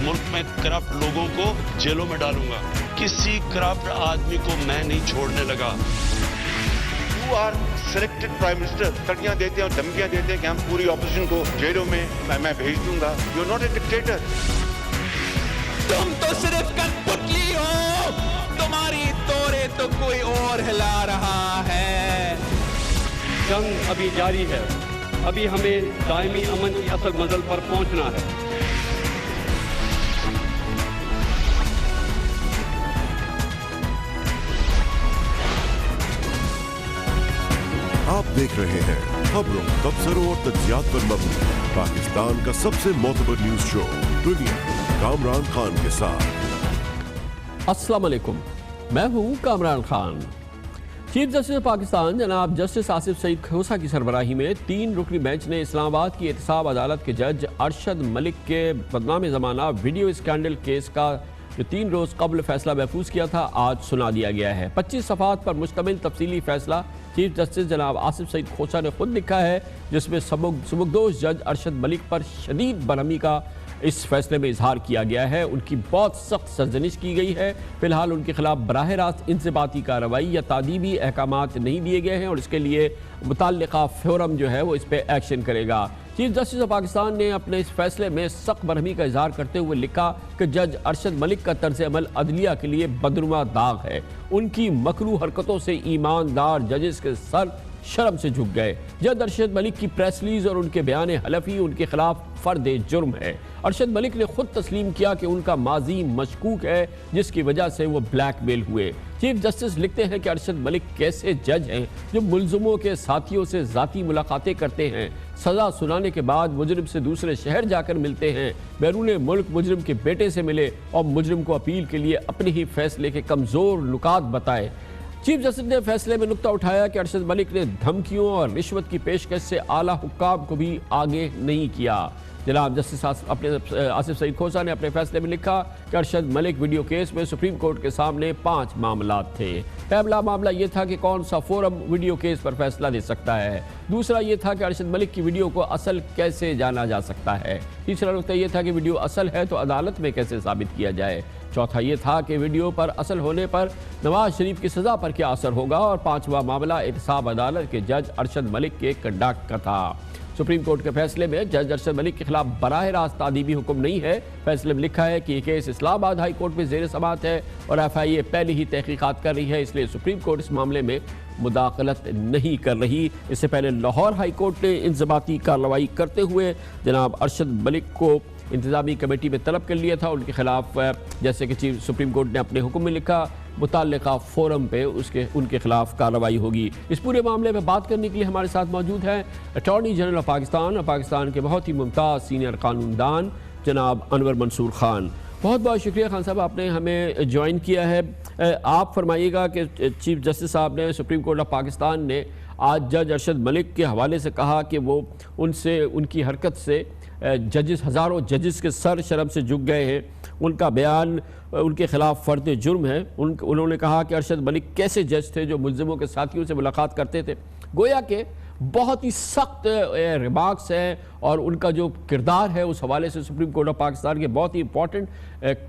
मुल्क में करप्ट लोगों को जेलों में डालूंगा। किसी करप्ट आदमी को मैं नहीं छोड़ने लगा। You are selected prime minister, तड़ियां देते हैं और धमकियां देते हैं कि हम पूरी ऑपोजिशन को जेलों में मैं भेज दूंगा। You are not a dictator. तुम तो सिर्फ कठपुतली हो, तुम्हारी तोरे तो कोई और हिला रहा है। जंग अभी जारी है, अभी हमें दायमी अमन की असल मंजिल पर पहुंचना है। आप देख रहे हैं खबरों, तबसरों और तज्जियात पर मबनी पाकिस्तान का सबसे मोतबर न्यूज शो दुनिया, कामरान खान के साथ। अस्सलाम वालेकुम, मैं हूं कामरान खान। चीफ जस्टिस पाकिस्तान जनाब जस्टिस आसिफ सईद खोसा की सरबराही में 3 रुकनी बेंच ने इस्लामाबाद की एहतसाब अदालत के जज अरशद मलिक के बदनाम ज़माना वीडियो स्कैंडल केस का जो 3 रोज़ कबल फैसला महफूज किया था, आज सुना दिया गया है। 25 सफ़ात पर मुश्तमिल तफसीली फैसला चीफ जस्टिस जनाब आसिफ सईद खोसा ने खुद लिखा है, जिसमें सबकदोश जज अरशद मलिक पर शदीद बरहमी का इस फैसले में इजहार किया गया है। उनकी बहुत सख्त सरजनिश की गई है। फिलहाल उनके खिलाफ बराह रास्त इंज़बाती कार्रवाई या तादीबी अहकामात नहीं दिए गए हैं और इसके लिए मुतल्लिका फोरम जो है वो इस पर एक्शन करेगा। चीफ जस्टिस ऑफ पाकिस्तान ने अपने इस फैसले में सख्त बरहमी का इजहार करते हुए लिखा कि जज अरशद मलिक का तर्ज अमल अदलिया के लिए बदनुमा दाग है। उनकी मकरू हरकतों से ईमानदार जजेस के सर शर्म से झुक गए। जज अरशद मलिक की प्रेस रिलीज और उनके बयान हलफी उनके खिलाफ फर्द जुर्म है। अरशद मलिक ने खुद तस्लीम किया कि उनका माजी मशकूक है, जिसकी वजह से वो ब्लैकमेल हुए। चीफ जस्टिस लिखते हैं कि अरशद मलिक कैसे जज हैं जो मुलजमों के साथियों से ज़ाती मुलाकातें करते हैं, सज़ा सुनाने के बाद मुजरिम से दूसरे शहर जाकर मिलते हैं, बैरून मुल्क मुजरिम के बेटे से मिले और मुजरिम को अपील के लिए अपने ही फैसले के कमज़ोर नुकात बताए। चीफ जस्टिस ने फैसले में नुक्ता उठाया कि अरशद मलिक ने धमकियों और रिश्वत की पेशकश से आला हुक्काम को भी आगे नहीं किया। जनाब जस्टिस आसिफ सईद खोसा ने अपने फैसले में लिखा कि अरशद मलिक वीडियो केस में सुप्रीम कोर्ट के सामने 5 मामला थे। पहला मामला ये था कि कौन सा फोरम वीडियो केस पर फैसला दे सकता है। दूसरा ये था कि अरशद मलिक की वीडियो को असल कैसे जाना जा सकता है। तीसरा नुक्ता ये था कि वीडियो असल है तो अदालत में कैसे साबित किया जाए। चौथा ये था कि वीडियो पर असल होने पर नवाज शरीफ की सज़ा पर क्या असर होगा। और 5वां मामला एहतसाब अदालत के जज अरशद मलिक के कंडक्ट का था। सुप्रीम कोर्ट के फैसले में जज अरशद मलिक के खिलाफ बराह रास्त तादीबी हुक्म नहीं है। फैसले में लिखा है कि यह केस इस्लामाबाद हाई कोर्ट में ज़ेर समाअत है और FIA पहले ही तहकीकात कर रही है, इसलिए सुप्रीम कोर्ट इस मामले में मुदाखलत नहीं कर रही। इससे पहले लाहौर हाई कोर्ट ने इंज़बाती कार्रवाई करते हुए जनाब अरशद मलिक को इंतजामी कमेटी में तलब कर लिया था। उनके खिलाफ जैसे कि चीफ सुप्रीम कोर्ट ने अपने हुक्म में लिखा, मुतल्लिका फोरम पे उनके खिलाफ कार्रवाई होगी। इस पूरे मामले में बात करने के लिए हमारे साथ मौजूद हैं अटॉर्नी जनरल ऑफ पाकिस्तान और पाकिस्तान के बहुत ही मुमताज़ सीनियर कानूनदान जनाब अनवर मंसूर खान। बहुत बहुत शुक्रिया खान साहब, आपने हमें ज्वाइन किया है। आप फरमाइएगा कि चीफ जस्टिस साहब ने सुप्रीम कोर्ट ऑफ पाकिस्तान ने आज जज अरशद मलिक के हवाले से कहा कि वो उनसे उनकी हरकत से जजेस हज़ारों जजेस के सर शर्म से झुक गए हैं। उनका बयान उनके खिलाफ फ़र्द जुर्म है। उन्होंने कहा कि अरशद मलिक कैसे जज थे जो मुलजिमों के साथियों से मुलाकात करते थे। गोया के बहुत ही सख्त रिमार्क्स हैं और उनका जो किरदार है उस हवाले से सुप्रीम कोर्ट ऑफ पाकिस्तान के बहुत ही इंपॉर्टेंट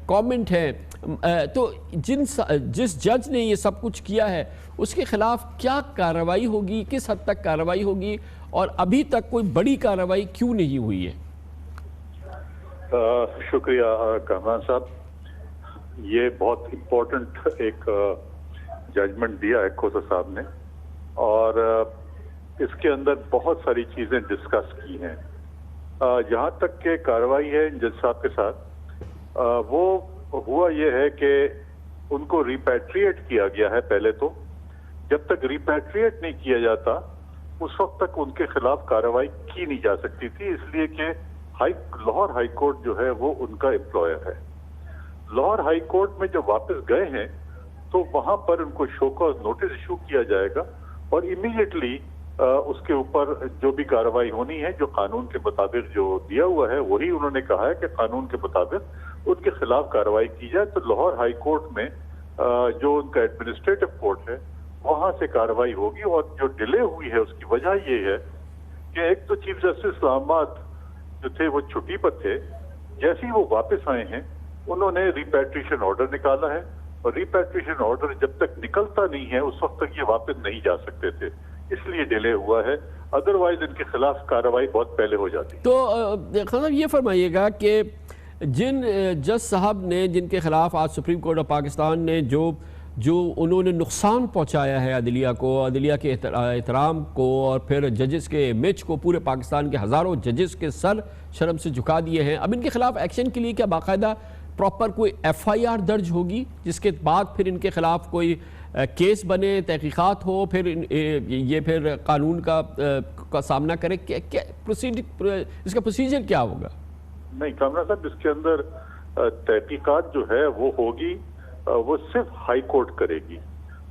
कमेंट हैं। तो जिस जज ने ये सब कुछ किया है उसके खिलाफ क्या कार्रवाई होगी, किस हद तक कार्रवाई होगी और अभी तक कोई बड़ी कार्रवाई क्यों नहीं हुई है? शुक्रिया कामरान साहब, ये बहुत इम्पोर्टेंट एक जजमेंट दिया है खोसा साहब ने और इसके अंदर बहुत सारी चीज़ें डिस्कस की हैं। जहाँ तक के कार्रवाई है जज साहब के साथ, वो हुआ ये है कि उनको रिपैट्रिएट किया गया है। पहले तो जब तक रिपैट्रिएट नहीं किया जाता उस वक्त तक उनके खिलाफ कार्रवाई की नहीं जा सकती थी, इसलिए कि लाहौर हाई कोर्ट जो है वो उनका एम्प्लॉयर है। लाहौर हाई कोर्ट में जब वापस गए हैं तो वहां पर उनको शो कॉज नोटिस इशू किया जाएगा और इमीडिएटली उसके ऊपर जो भी कार्रवाई होनी है, जो कानून के मुताबिक जो दिया हुआ है वही उन्होंने कहा है कि कानून के मुताबिक उनके खिलाफ कार्रवाई की जाए। तो लाहौर हाई कोर्ट में जो उनका एडमिनिस्ट्रेटिव कोर्ट है वहां से कार्रवाई होगी। और जो डिले हुई है उसकी वजह ये है कि एक तो चीफ जस्टिस इस्लामाबाद जो थे वो छुट्टी पर थे, जैसे ही वो वापस आए हैं उन्होंने रिपैट्रिएशन ऑर्डर निकाला है, और रिपैट्रिएशन ऑर्डर जब तक निकलता नहीं है उस वक्त तक ये वापस नहीं जा सकते थे, इसलिए डिले हुआ है। अदरवाइज इनके खिलाफ कार्रवाई बहुत पहले हो जाती। तो खान साहब ये फरमाइएगा कि जिन जज साहब ने जिनके खिलाफ आज सुप्रीम कोर्ट ऑफ पाकिस्तान ने जो उन्होंने नुकसान पहुंचाया है अदलिया को, अदलिया के एहतराम को, और फिर जजेस के इमेज को, पूरे पाकिस्तान के हज़ारों जजेस के सर शर्म से झुका दिए हैं, अब इनके खिलाफ एक्शन के लिए क्या बाकायदा प्रॉपर कोई FIR दर्ज होगी जिसके बाद फिर इनके खिलाफ कोई केस बने, तहकीकात हो, फिर ये फिर कानून का सामना करे? क्या इसका प्रोसीजर क्या होगा? नहीं कामरान साहब, इसके अंदर तहकीकात जो है वो होगी, वो सिर्फ हाई कोर्ट करेगी।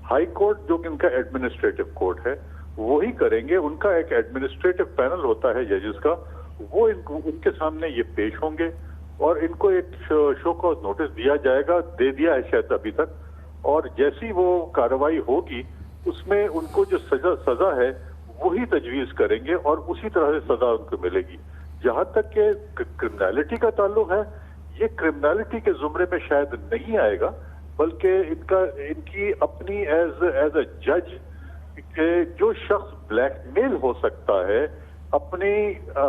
हाई कोर्ट जो कि इनका एडमिनिस्ट्रेटिव कोर्ट है वो ही करेंगे। उनका एक एडमिनिस्ट्रेटिव पैनल होता है जजेस का, वो उनके सामने ये पेश होंगे और इनको एक शो कॉज नोटिस दिया जाएगा, दे दिया है शायद अभी तक, और जैसी वो कार्रवाई होगी उसमें उनको जो सजा है वही तजवीज करेंगे और उसी तरह से सजा उनको मिलेगी। जहां तक के क्रिमिनलिटी का ताल्लुक है, ये क्रिमिनलिटी के जुमरे में शायद नहीं आएगा, बल्कि इनकी अपनी एज अ जज के जो शख्स ब्लैकमेल हो सकता है अपनी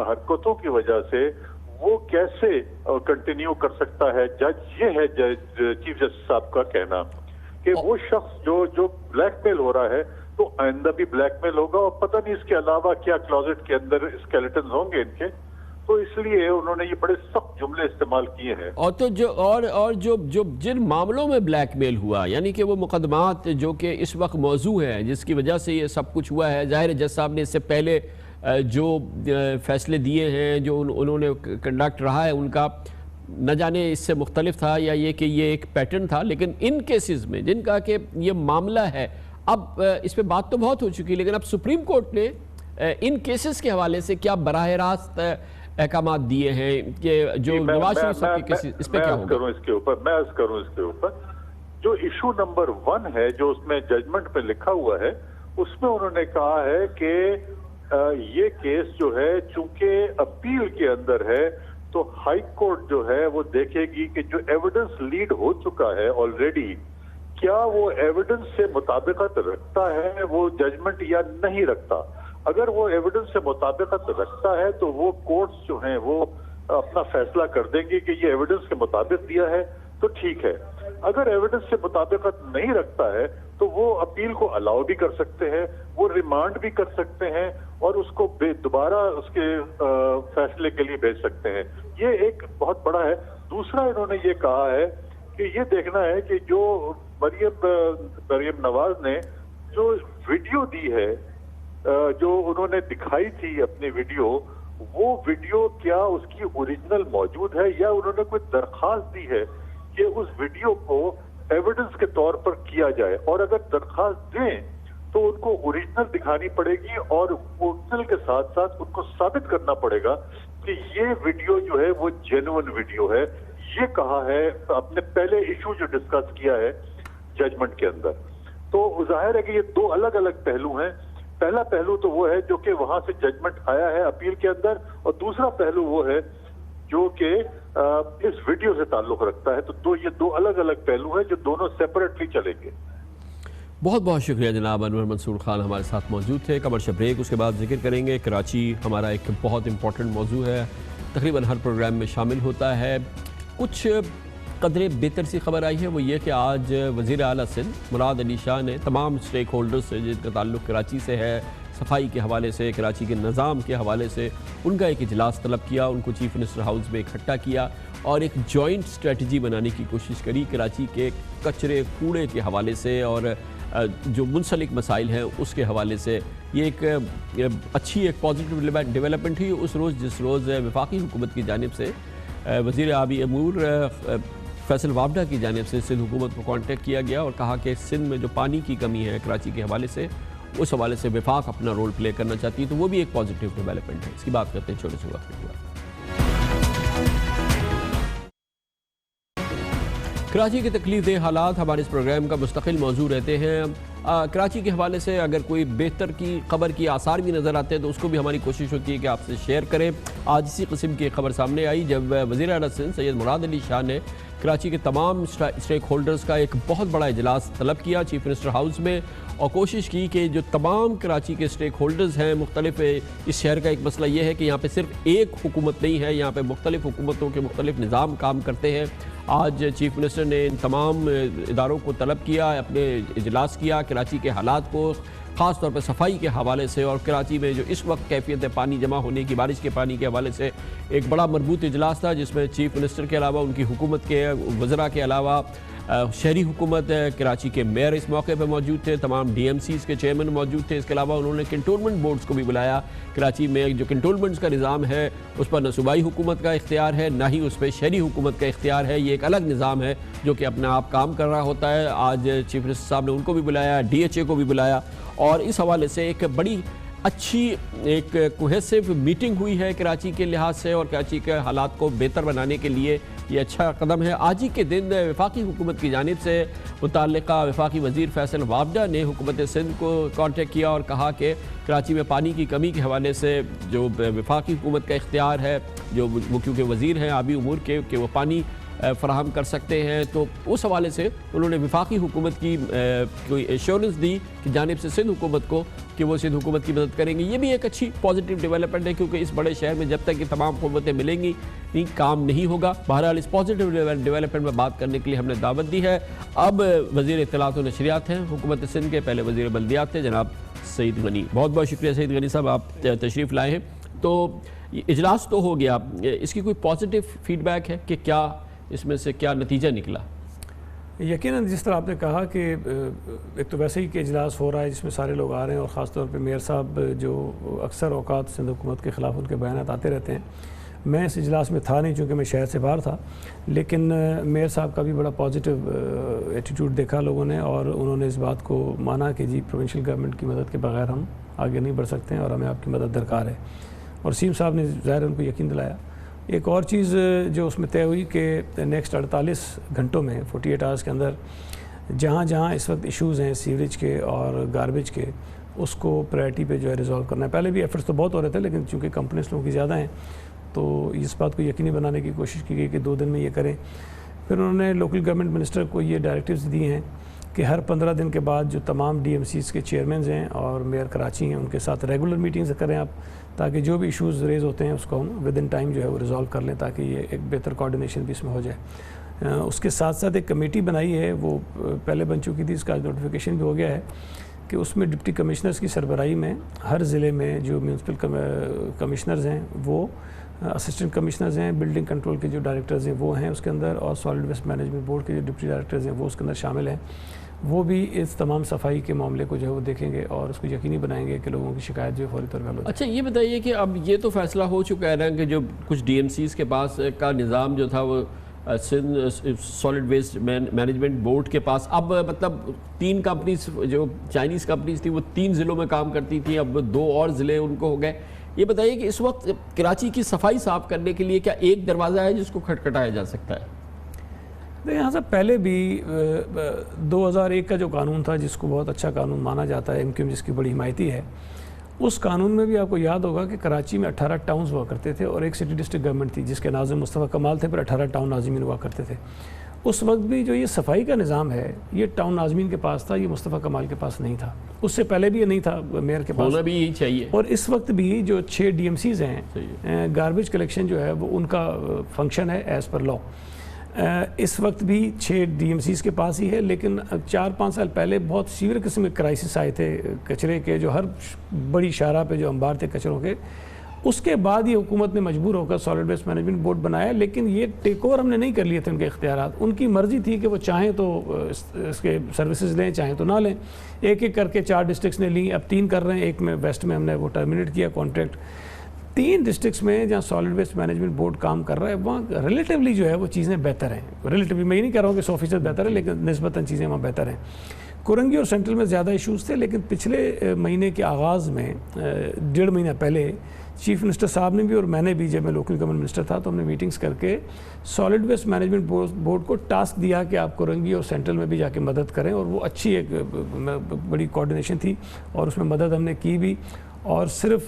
हरकतों की वजह से, वो कैसे कंटिन्यू कर सकता है जज। ये है चीफ जस्टिस साहब का कहना कि वो शख्स जो ब्लैकमेल हो रहा है तो आइंदा भी ब्लैकमेल होगा, और पता नहीं इसके अलावा क्या क्लोजेट के अंदर स्केलेटन होंगे इनके, तो इसलिए उन्होंने ये बड़े सख्त जुमले इस्तेमाल किए हैं। और तो जो जिन मामलों में ब्लैकमेल हुआ, यानी कि वो मुकदमात जो कि इस वक्त मौजू है जिसकी वजह से ये सब कुछ हुआ है, ज़ाहिर जज साहब ने इससे पहले जो फैसले दिए हैं, जो उन्होंने कंडक्ट रहा है उनका न जाने इससे मुख्तलिफ था या ये कि ये एक पैटर्न था, लेकिन इन केसेस में जिनका कि ये मामला है, अब इस पर बात तो बहुत हो चुकी है, लेकिन अब सुप्रीम कोर्ट ने इन केसेस के हवाले से क्या बराह रास्त अहकाम दिए हैं कि जो नवाज शरीफ साहब के केसेस, इस पर क्या होगा? मैं अर्ज करूं इसके ऊपर जो इशू नंबर 1 है, जो उसमें जजमेंट पे लिखा हुआ है, उसमें उन्होंने कहा है कि ये केस जो है चूंकि अपील के अंदर है तो हाई कोर्ट जो है वो देखेगी कि जो एविडेंस लीड हो चुका है ऑलरेडी, क्या वो एविडेंस से मुताबिकत रखता है वो जजमेंट या नहीं रखता। अगर वो एविडेंस से मुताबिकत रखता है तो वो कोर्ट्स जो हैं वो अपना फैसला कर देंगे कि ये एविडेंस के मुताबिक दिया है तो ठीक है। अगर एविडेंस से मुताबिकत नहीं रखता है तो वो अपील को अलाउ भी कर सकते हैं, वो रिमांड भी कर सकते हैं और उसको दोबारा उसके फैसले के लिए भेज सकते हैं। ये एक बहुत बड़ा है। दूसरा इन्होंने ये कहा है कि ये देखना है कि जो मरियम नवाज ने जो वीडियो दी है, जो उन्होंने दिखाई थी अपनी वीडियो, वो वीडियो क्या उसकी ओरिजिनल मौजूद है या उन्होंने कोई दरखास्त दी है कि उस वीडियो को एविडेंस के तौर पर किया जाए, और अगर दरखास्त दें तो उनको ओरिजिनल दिखानी पड़ेगी और ओरिजिनल के साथ साथ उनको साबित करना पड़ेगा कि ये वीडियो जो है वो जेन्युइन वीडियो है। ये कहा है अपने पहले इशू जो डिस्कस किया है जजमेंट के अंदर। तो जाहिर है कि ये दो अलग अलग पहलू हैं। पहला पहलू तो वो है जो कि वहां से जजमेंट आया है अपील के अंदर, और दूसरा पहलू वो है जो कि इस वीडियो से ताल्लुक रखता है। तो ये दो अलग अलग पहलू हैं जो दोनों सेपरेटली चलेंगे। बहुत बहुत शुक्रिया जनाब अनवर मंसूर खान हमारे साथ मौजूद थे। कमर्शियल ब्रेक, उसके बाद जिक्र करेंगे कराची हमारा एक बहुत इंपॉर्टेंट मौजू है, तकरीबन हर प्रोग्राम में शामिल होता है। कुछ कदरे बेहतर सी खबर आई है, वो ये कि आज वज़ीर आला सिंध मुराद अली शाह ने तमाम स्टेक होल्डर्स से जिनका ताल्लुक़ कराची से है, सफाई के हवाले से, कराची के निज़ाम के हवाले से, उनका एक इजलास तलब किया, उनको चीफ मिनिस्टर हाउस में इकट्ठा किया और एक जॉइंट स्ट्रेटजी बनाने की कोशिश करी कराची के कचरे कूड़े के हवाले से और जो मुंसलिक मसाइल हैं उसके हवाले से। ये एक अच्छी एक पॉजिटिव डेवलपमेंट हुई उस रोज़ जिस रोज़ वफाकी हुकूमत की जानिब से वज़ीर आबी अमूर फैसल वावडा की जानिब से सिंध हुकूमत को कॉन्टेक्ट किया गया और कहा कि सिंध में जो पानी की कमी है कराची के हवाले से, उस हवाले से वफाक अपना रोल प्ले करना चाहती है। तो वो भी एक पॉजिटिव डेवलपमेंट है। इसकी बात करते हैं छोटे से वक्त के बाद। कराची के तकलीफ दे हालात हमारे इस प्रोग्राम का मुस्तकिल मौजू रहते हैं। कराची के हवाले से अगर कोई बेहतर की खबर की आसार भी नज़र आते हैं तो उसको भी हमारी कोशिश होती है कि आपसे शेयर करें। आज इसी किस्म की खबर सामने आई जब वज़ीर आला सिंध सैयद मुराद अली शाह ने कराची के तमाम स्टेक होल्डर्स का एक बहुत बड़ा इजलास तलब किया चीफ मिनिस्टर हाउस में, और कोशिश की कि जो तमाम कराची के स्टेक होल्डर्स हैं मुख्तलिफ, इस शहर का एक मसला ये है कि यहाँ पे सिर्फ एक हुकूमत नहीं है, यहाँ पे मुख्तलिफ हुकूमतों के मुख्तलिफ निज़ाम काम करते हैं। आज चीफ मिनिस्टर ने इन तमाम इदारों को तलब किया, अपने इजलास किया कराची के हालात को, ख़ास तौर पर सफाई के हवाले से, और कराची में जो इस वक्त कैफियत है पानी जमा होने की, बारिश के पानी के हवाले से एक बड़ा मरबूत इजलास था जिसमें चीफ मिनिस्टर के अलावा उनकी हुकूमत के वज़रा के अलावा शहरी हुकूमत कराची के मेयर इस मौके पर मौजूद थे, तमाम DMCs के चेयरमैन मौजूद थे। इसके अलावा उन्होंने कंटोनमेंट बोर्ड्स को भी बुलाया। कराची में जो कंटोनमेंट्स का निज़ाम है उस पर न सूबाई हुकूमत का इख्तियार है, ना ही उस पर शहरी हुकूमत का इख्तियार है, ये एक अलग निज़ाम है जो कि अपने आप काम कर रहा होता है। आज चीफ मिनिस्टर साहब ने उनको भी बुलाया, DHA को भी बुलाया, और इस हवाले से एक बड़ी अच्छी एक कोहेसिव मीटिंग हुई है कराची के लिहाज से, और कराची के हालात को बेहतर बनाने के लिए ये अच्छा कदम है। आज ही के दिन वफाकी हुकूमत की जानिब से मुतल्लिका वफाकी वज़ीर फैसल वाबडा ने हुकूमत सिंध को कॉन्टेक्ट किया और कहा कि कराची में पानी की कमी के हवाले से जो वफाकी हुकूमत का इख्तियार है, जो वो क्योंकि वज़ीर हैं आबी उमूर के, कि वो पानी फ़राहम कर सकते हैं, तो उस हवाले से उन्होंने वफाकी हुकूमत की कोई एश्योरेंस दी कि जानिब से सिंध हुकूमत को कि वो सिंध हुकूमत की मदद करेंगे। ये भी एक अच्छी पॉजिटिव डेवलपमेंट है क्योंकि इस बड़े शहर में जब तक ये तमाम हुकूमतें मिलेंगी नहीं काम नहीं होगा। बहरहाल इस पॉजिटिव डेवलपमेंट में बात करने के लिए हमने दावत दी है। अब वज़ीर इत्तलात व नशरियात हैं हुकूमत सिंध के, पहले वज़ीर बल्दियात थे जनाब सईद गनी। बहुत बहुत शुक्रिया सईद गनी साहब, आप तशरीफ़ लाए हैं। तो इजलास तो हो गया, इसकी कोई पॉजिटिव फीडबैक है कि क्या इसमें से क्या नतीजा निकला? यकीनन जिस तरह आपने कहा कि एक तो वैसे ही कि इजलास हो रहा है जिसमें सारे लोग आ रहे हैं, और ख़ास तौर पे मेयर साहब जो अक्सर औकात सिंध हुकूमत के ख़िलाफ़ उनके बयान आते रहते हैं। मैं इस इजलास में था नहीं चूँकि मैं शहर से बाहर था, लेकिन मेयर साहब का भी बड़ा पॉजिटिव एटीट्यूड देखा लोगों ने, और उन्होंने इस बात को माना कि जी प्रोविंशियल गवर्नमेंट की मदद के बगैर हम आगे नहीं बढ़ सकते हैं और हमें आपकी मदद दरकार है। और सीएम साहब ने ज़ाहिर उनको यकीन दिलाया। एक और चीज़ जो उसमें तय हुई कि नेक्स्ट 48 घंटों में 48 आवर्स के अंदर जहाँ जहाँ इस वक्त इश्यूज़ हैं सीवरेज के और गार्बेज के, उसको प्रायोरिटी पे जो है रिजॉल्व करना है। पहले भी एफर्ट्स तो बहुत हो रहे थे, लेकिन चूँकि कंपनीज लोगों की ज़्यादा हैं तो इस बात को यकीनी बनाने की कोशिश की गई कि 2 दिन में ये करें। फिर उन्होंने लोकल गवर्नमेंट मिनिस्टर को ये डायरेक्टिव्स दी हैं कि हर 15 दिन के बाद जो तमाम DMCs के चेयरमैन हैं और मेयर कराची हैं उनके साथ रेगुलर मीटिंग्स करें आप, ताकि जो भी इश्यूज़ रेज़ होते हैं उसको हम विद इन टाइम जो है वो रिजॉल्व कर लें, ताकि ये एक बेहतर कोऑर्डिनेशन भी इसमें हो जाए। उसके साथ साथ एक कमेटी बनाई है, वो पहले बन चुकी थी, इसका नोटिफिकेशन भी हो गया है कि उसमें डिप्टी कमिश्नर्स की सरबराही में हर ज़िले में जो म्यूनसिपल कमिश्नर्स हैं वो, असिस्टेंट कमिश्नर्स हैं, बिल्डिंग कंट्रोल के जो डायरेक्टर्स हैं वो हैं उसके अंदर, और सॉलिड वेस्ट मैनेजमेंट बोर्ड के जो डिप्टी डायरेक्टर्स हैं वो उसके अंदर शामिल हैं। वो भी इस तमाम सफाई के मामले को जो है वो देखेंगे और उसको यकीनी बनाएंगे कि लोगों की शिकायत जो है फौरी तौर पर हल हो जाए। अच्छा ये बताइए कि अब ये तो फैसला हो चुका है ना कि जो कुछ DMCs के पास का निज़ाम जो था वो Sindh solid waste management board के पास, अब मतलब 3 कंपनीज जो चाइनीज़ कंपनीज थी वो 3 ज़िलों में काम करती थी, अब 2 और ज़िले उनको हो गए। ये बताइए कि इस वक्त कराची की सफाई साफ़ करने के लिए क्या एक दरवाज़ा है जिसको खटखटाया जा सकता है? देखिए यहाँ से पहले भी 2001 का जो कानून था, जिसको बहुत अच्छा कानून माना जाता है, MQM जिसकी बड़ी हिमायती है, उस कानून में भी आपको याद होगा कि कराची में 18 टाउन्स हुआ करते थे और एक सिटी डिस्ट्रिक्ट गवर्नमेंट थी जिसके नाज़िम मुस्तफ़ा कमाल थे, पर 18 टाउन नाज़िमीन हुआ करते थे। उस वक्त भी जो ये सफाई का निज़ाम है ये टाउन नाज़मीन के पास था, ये मुस्तफ़ा कमाल के पास नहीं था। उससे पहले भी ये नहीं था मेयर के पास, होना भी यही चाहिए। और इस वक्त भी जो 6 DMCs हैं, गार्बेज कलेक्शन जो है वो उनका फंक्शन है एज़ पर लॉ। इस वक्त भी 6 DMCs के पास ही है, लेकिन 4-5 साल पहले बहुत सीवियर किस्म के क्राइसिस आए थे कचरे के, जो हर बड़ी शाहरा पे जो अंबार थे कचरों के। उसके बाद ये हुकूमत ने मजबूर होकर सॉलिड वेस्ट मैनेजमेंट बोर्ड बनाया, लेकिन ये टेक ओवर हमने नहीं कर लिए थे उनके इख्तियारात। उनकी मर्ज़ी थी कि वो चाहें तो इसके सर्विसेज लें, चाहें तो ना लें। एक एक करके 4 डिस्ट्रिक्ट्स ने ली, अब 3 कर रहे हैं। एक में वेस्ट में हमने वो टर्मिनेट किया कॉन्ट्रैक्ट। 3 डिस्ट्रिक्ट्स में जहाँ सॉलिड वेस्ट मैनेजमेंट बोर्ड काम कर रहा है वहाँ रिलेटिवली जो है वो चीज़ें बेहतर हैं। रिलेटिवली मैं ये नहीं कह रहा हूँ कि 100% बेहतर है, लेकिन निस्बतन चीज़ें वहाँ बेहतर हैं। कोरंगी और सेंट्रल में ज़्यादा इश्यूज़ थे, लेकिन पिछले महीने के आगाज़ में 1.5 महीना पहले चीफ मिनिस्टर साहब ने भी और मैंने भी, जब मैं लोकल गवर्नमेंट मिनिस्टर था, तो हमने मीटिंग्स करके सॉलिड वेस्ट मैनेजमेंट बोर्ड को टास्क दिया कि आप कोरंगी और सेंट्रल में भी जाके मदद करें, और वो अच्छी एक बड़ी कोऑर्डिनेशन थी और उसमें मदद हमने की भी। और सिर्फ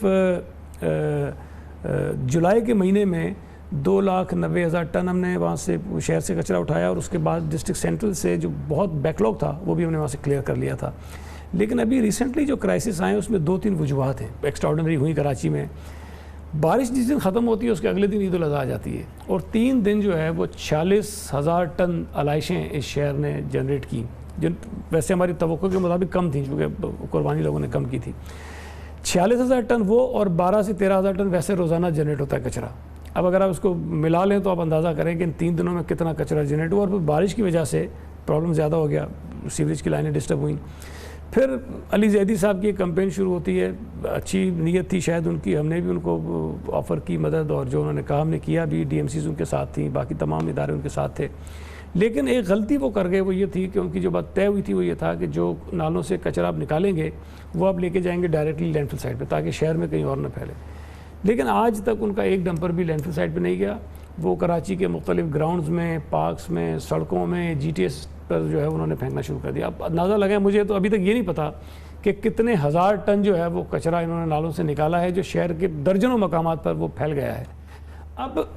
जुलाई के महीने में 2,90,000 टन हमने वहाँ से शहर से कचरा उठाया, और उसके बाद डिस्ट्रिक्ट सेंट्रल से जो बहुत बैकलॉग था वो भी हमने वहाँ से क्लियर कर लिया था। लेकिन अभी रिसेंटली जो क्राइसिस आए उसमें 2-3 वजूहत हैं। एक्स्ट्राऑर्डिनरी हुई कराची में, बारिश जिस दिन ख़त्म होती है उसके अगले दिन ईद उल अज़हा आ जाती है, और 3 दिन जो है वो 46,000 टन आलाइशें इस शहर ने जनरेट की, जो वैसे हमारी तवक्को के मुताबिक कम थी, क्योंकि कुर्बानी लोगों ने कम की थी। 46,000 टन वो, और 12 से 13,000 टन वैसे रोज़ाना जनरेट होता है कचरा। अब अगर आप उसको मिला लें तो आप अंदाज़ा करें कि इन 3 दिनों में कितना कचरा जनरेट हुआ, और फिर बारिश की वजह से प्रॉब्लम ज़्यादा हो गया, सीवरेज की लाइनें डिस्टर्ब हुई। फिर अली जैदी साहब की एक कैंपेन शुरू होती है, अच्छी नीयत थी शायद उनकी, हमने भी उनको ऑफ़र की मदद, और जो उन्होंने कहा हमने किया भी। DMCs उनके साथ थी, बाकी तमाम इदारे उनके साथ थे। लेकिन एक गलती वो कर गए, वो ये थी कि उनकी जो बात तय हुई थी वो ये था कि जो नालों से कचरा आप निकालेंगे वो आप लेके जाएंगे डायरेक्टली लैंडफिल साइट पे, ताकि शहर में कहीं और न फैले। लेकिन आज तक उनका एक डंपर भी लैंडफिल साइट पे नहीं गया। वो कराची के मुख्तलिफ ग्राउंड्स में, पार्क्स में, सड़कों में, GTS पर जो है उन्होंने फेंकना शुरू कर दिया। अब अंदाज़ा लगाएं, मुझे तो अभी तक ये नहीं पता कि कितने हज़ार टन जो है वो कचरा इन्होंने नालों से निकाला है, जो शहर के दर्जनों मकामात पर वो फैल गया है। अब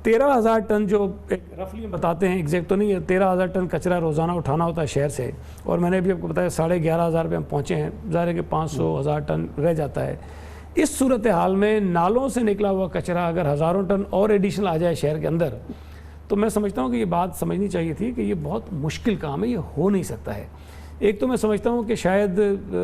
13,000 टन जो एक रफली बताते हैं, एग्जैक्ट तो नहीं है, 13,000 टन कचरा रोज़ाना उठाना होता है शहर से, और मैंने भी आपको बताया 11,500 पे हम पहुँचे हैं। ज़ाहिर है कि 500,000 टन रह जाता है। इस सूरत हाल में नालों से निकला हुआ कचरा अगर हज़ारों टन और एडिशनल आ जाए शहर के अंदर, तो मैं समझता हूँ कि ये बात समझनी चाहिए थी कि ये बहुत मुश्किल काम है, ये हो नहीं सकता है। एक तो मैं समझता हूँ कि शायद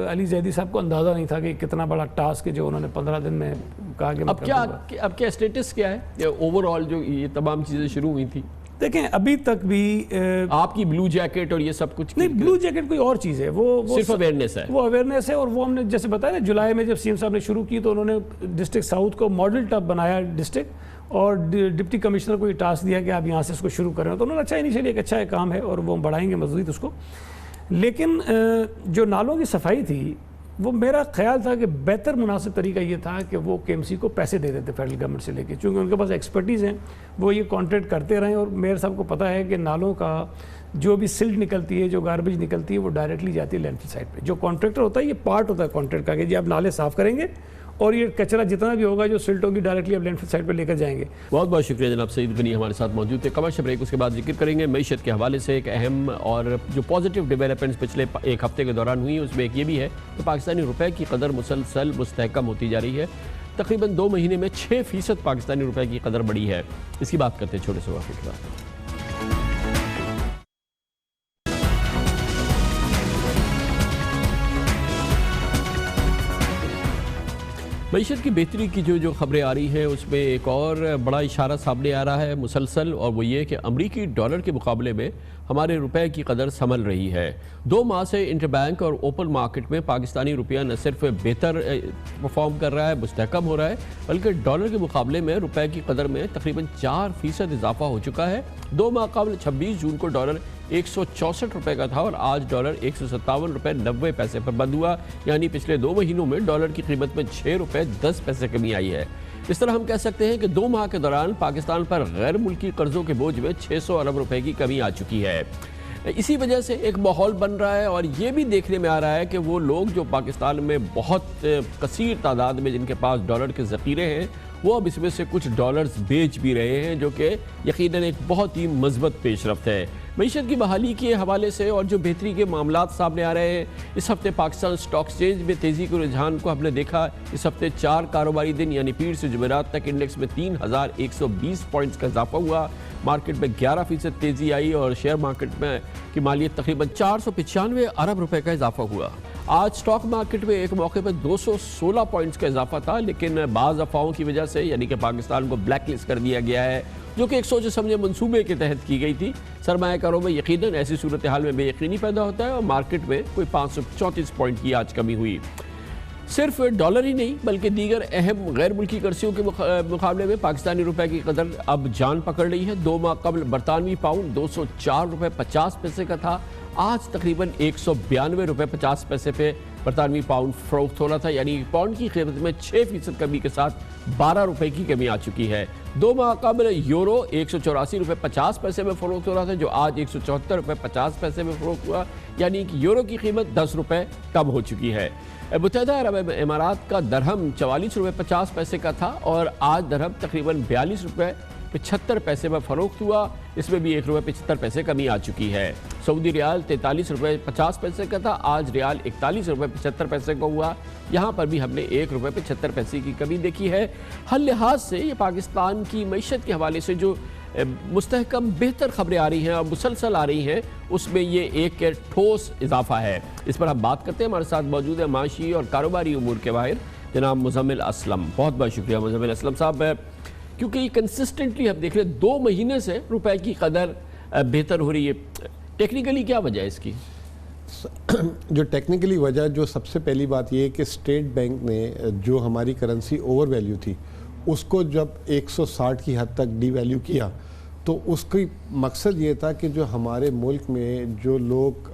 अली जैदी साहब को अंदाज़ा नहीं था कि कितना बड़ा टास्क है जो उन्होंने 15 दिन में कहा कि अब क्या स्टेटस क्या है ओवरऑल जो ये तमाम चीज़ें शुरू हुई थी? देखें, अभी तक भी आपकी ब्लू जैकेट और ये सब कुछ नहीं, ब्लू जैकेट कोई और चीज़ है, वो सिर्फ अवेयरनेस है। वो अवेयरनेस है, और वो हमने जैसे बताया ना, जुलाई में जब CM साहब ने शुरू की तो उन्होंने डिस्ट्रिक्ट साउथ को मॉडल टब बनाया डिस्ट्रिक्ट, और डिप्टी कमिश्नर को ये टास्क दिया कि आप यहाँ से इसको शुरू करें। तो उन्होंने अच्छा, इनिशियली एक अच्छा काम है और वो बढ़ाएंगे मज़ीद उसको। लेकिन जो नालों की सफाई थी, वो मेरा ख्याल था कि बेहतर मुनासिब तरीका ये था कि वो KMC को पैसे दे देते फेडरल गवर्नमेंट से लेके, क्योंकि उनके पास एक्सपर्टीज़ हैं, वो ये कॉन्ट्रैक्ट करते रहें। और मेयर साहब को पता है कि नालों का जो भी सिल्ट निकलती है, जो गार्बेज निकलती है, वो डायरेक्टली जाती है लैंडफिल साइट पे। जो कॉन्ट्रैक्टर होता है, ये पार्ट होता है कॉन्ट्रैक्ट का कि जी आप नाले साफ़ करेंगे, और ये कचरा जितना भी होगा जो सिल्ट होगी डायरेक्टली आप लैंडफिल साइट पे लेकर जाएंगे। बहुत बहुत शुक्रिया जनाब सईद गनी हमारे साथ मौजूद थे। कमर्शियल ब्रेक, उसके बाद जिक्र करेंगे मईशत के हवाले से एक अहम और जो पॉजिटिव डेवलपमेंट्स पिछले एक हफ्ते के दौरान हुई, उसमें एक ये भी है कि पाकिस्तानी रुपए की कदर मुसलसल मुस्तहकम होती जा रही है। तकरीबन 2 महीने में 6% पाकिस्तानी रुपए की कदर बढ़ी है। इसकी बात करते हैं छोटे से वक्त के बाद। मईशत की बेहतरी की जो खबरें आ रही हैं उसमें एक और बड़ा इशारा सामने आ रहा है मुसलसल, और वो ये कि अमरीकी डॉलर के मुकाबले में हमारे रुपए की कदर संभल रही है। 2 माह से इंटरबैंक और ओपन मार्केट में पाकिस्तानी रुपया न सिर्फ बेहतर परफॉर्म कर रहा है, मुस्तहकम हो रहा है, बल्कि डॉलर के मुकाबले में रुपए की कदर में तकरीबन 4% इजाफा हो चुका है। 2 माह कबल 26 जून को डॉलर 164 रुपये का था, और आज डॉलर 157 रुपये 90 पैसे पर बंद हुआ। यानी पिछले 2 महीनों में डॉलर की कीमत में 6 रुपये 10 पैसे कमी आई है। इस तरह हम कह सकते हैं कि 2 माह के दौरान पाकिस्तान पर गैर मुल्की कर्जों के बोझ में 600 अरब रुपए की कमी आ चुकी है। इसी वजह से एक माहौल बन रहा है, और ये भी देखने में आ रहा है कि वो लोग जो पाकिस्तान में बहुत कसीर तादाद में जिनके पास डॉलर के ज़ख़ीरे हैं, वो अब इसमें से कुछ डॉलर्स बेच भी रहे हैं, जो कि यकीनन एक बहुत ही मज़बूत पेशरफ्त है। मईशत की बहाली के हवाले से और जो बेहतरी के मामलात सामने आ रहे हैं, इस हफ्ते पाकिस्तान स्टॉक एक्सचेंज में तेज़ी के रुझान को हमने देखा। इस हफ्ते 4 कारोबारी दिन यानी पीर से जुमेरात तक इंडेक्स में 3,120 पॉइंट्स का इजाफा हुआ। मार्केट में 11% तेज़ी आई, और शेयर मार्केट में की मालियत तकरीबन 495 अरब रुपए का इजाफा हुआ। आज स्टॉक मार्केट में एक मौके पर 216 पॉइंट्स का इजाफा था, लेकिन बाज़ अफवाहों की वजह से, यानी कि पाकिस्तान को ब्लैक लिस्ट कर दिया गया है, जो कि एक सोचे समझे मंसूबे के तहत की गई थी। सरमायाकारों में यकीनन ऐसी सूरत हाल में बेयकीनी पैदा होता है, और मार्केट में कोई 534 पॉइंट की आज कमी हुई। सिर्फ डॉलर ही नहीं बल्कि दीगर अहम गैर मुल्की करेंसियों के मुकाबले में पाकिस्तानी रुपए की कदर अब जान पकड़ रही है। 2 माह कबल बरतानवी पाउंड 204 रुपये 50 पैसे का था, आज तकरीबन 192 रुपये 50 पैसे पे बरतानवी पाउंड फरोख्त हो रहा था, यानी पाउंड की कीमत में 6% कमी के साथ 12 रुपये की कमी आ चुकी है। 2 माह कबल यूरो 184 रुपये 50 पैसे में फरोख्त हो रहा था, जो आज 174 रुपये 50 पैसे में फरोख्त हुआ, यानी कि यूरो की कीमत 10 रुपये कम हो चुकी है। मुत्तहिदा अरब इमारात का दरहम 44 रुपये 50 पैसे का था और आज दरहम तकरीबन 42 रुपये 75 पैसे में फरोख्त हुआ, इसमें भी 1 रुपये 75 पैसे कमी आ चुकी है। सऊदी रियाल 43 रुपये 50 पैसे का था, आज रियाल 41 रुपये 75 पैसे का हुआ, यहाँ पर भी हमने 1 रुपये 75 पैसे की कमी देखी है। हर लिहाज से ये पाकिस्तान की मईशत के हवाले से जो मुस्तहकम बेहतर खबरें आ रही हैं और मुसलसल आ रही हैं, उसमें ये एक ठोस इजाफा है। इस पर हम बात करते हैं। हमारे साथ मौजूद है माशी और कारोबारी उमूर के माहिर जनाब मुजम्मिल असलम। बहुत बहुत शुक्रिया मुजम्मिल असलम साहब, क्योंकि ये कंसिस्टेंटली हम देख रहे हैं 2 महीने से रुपए की कदर बेहतर हो रही है। टेक्निकली क्या वजह है इसकी? जो टेक्निकली वजह, जो सबसे पहली बात ये है कि स्टेट बैंक ने जो हमारी करेंसी ओवर वैल्यू थी उसको जब 160 की हद तक डी वैल्यू किया, तो उसकी मकसद ये था कि जो हमारे मुल्क में जो लोग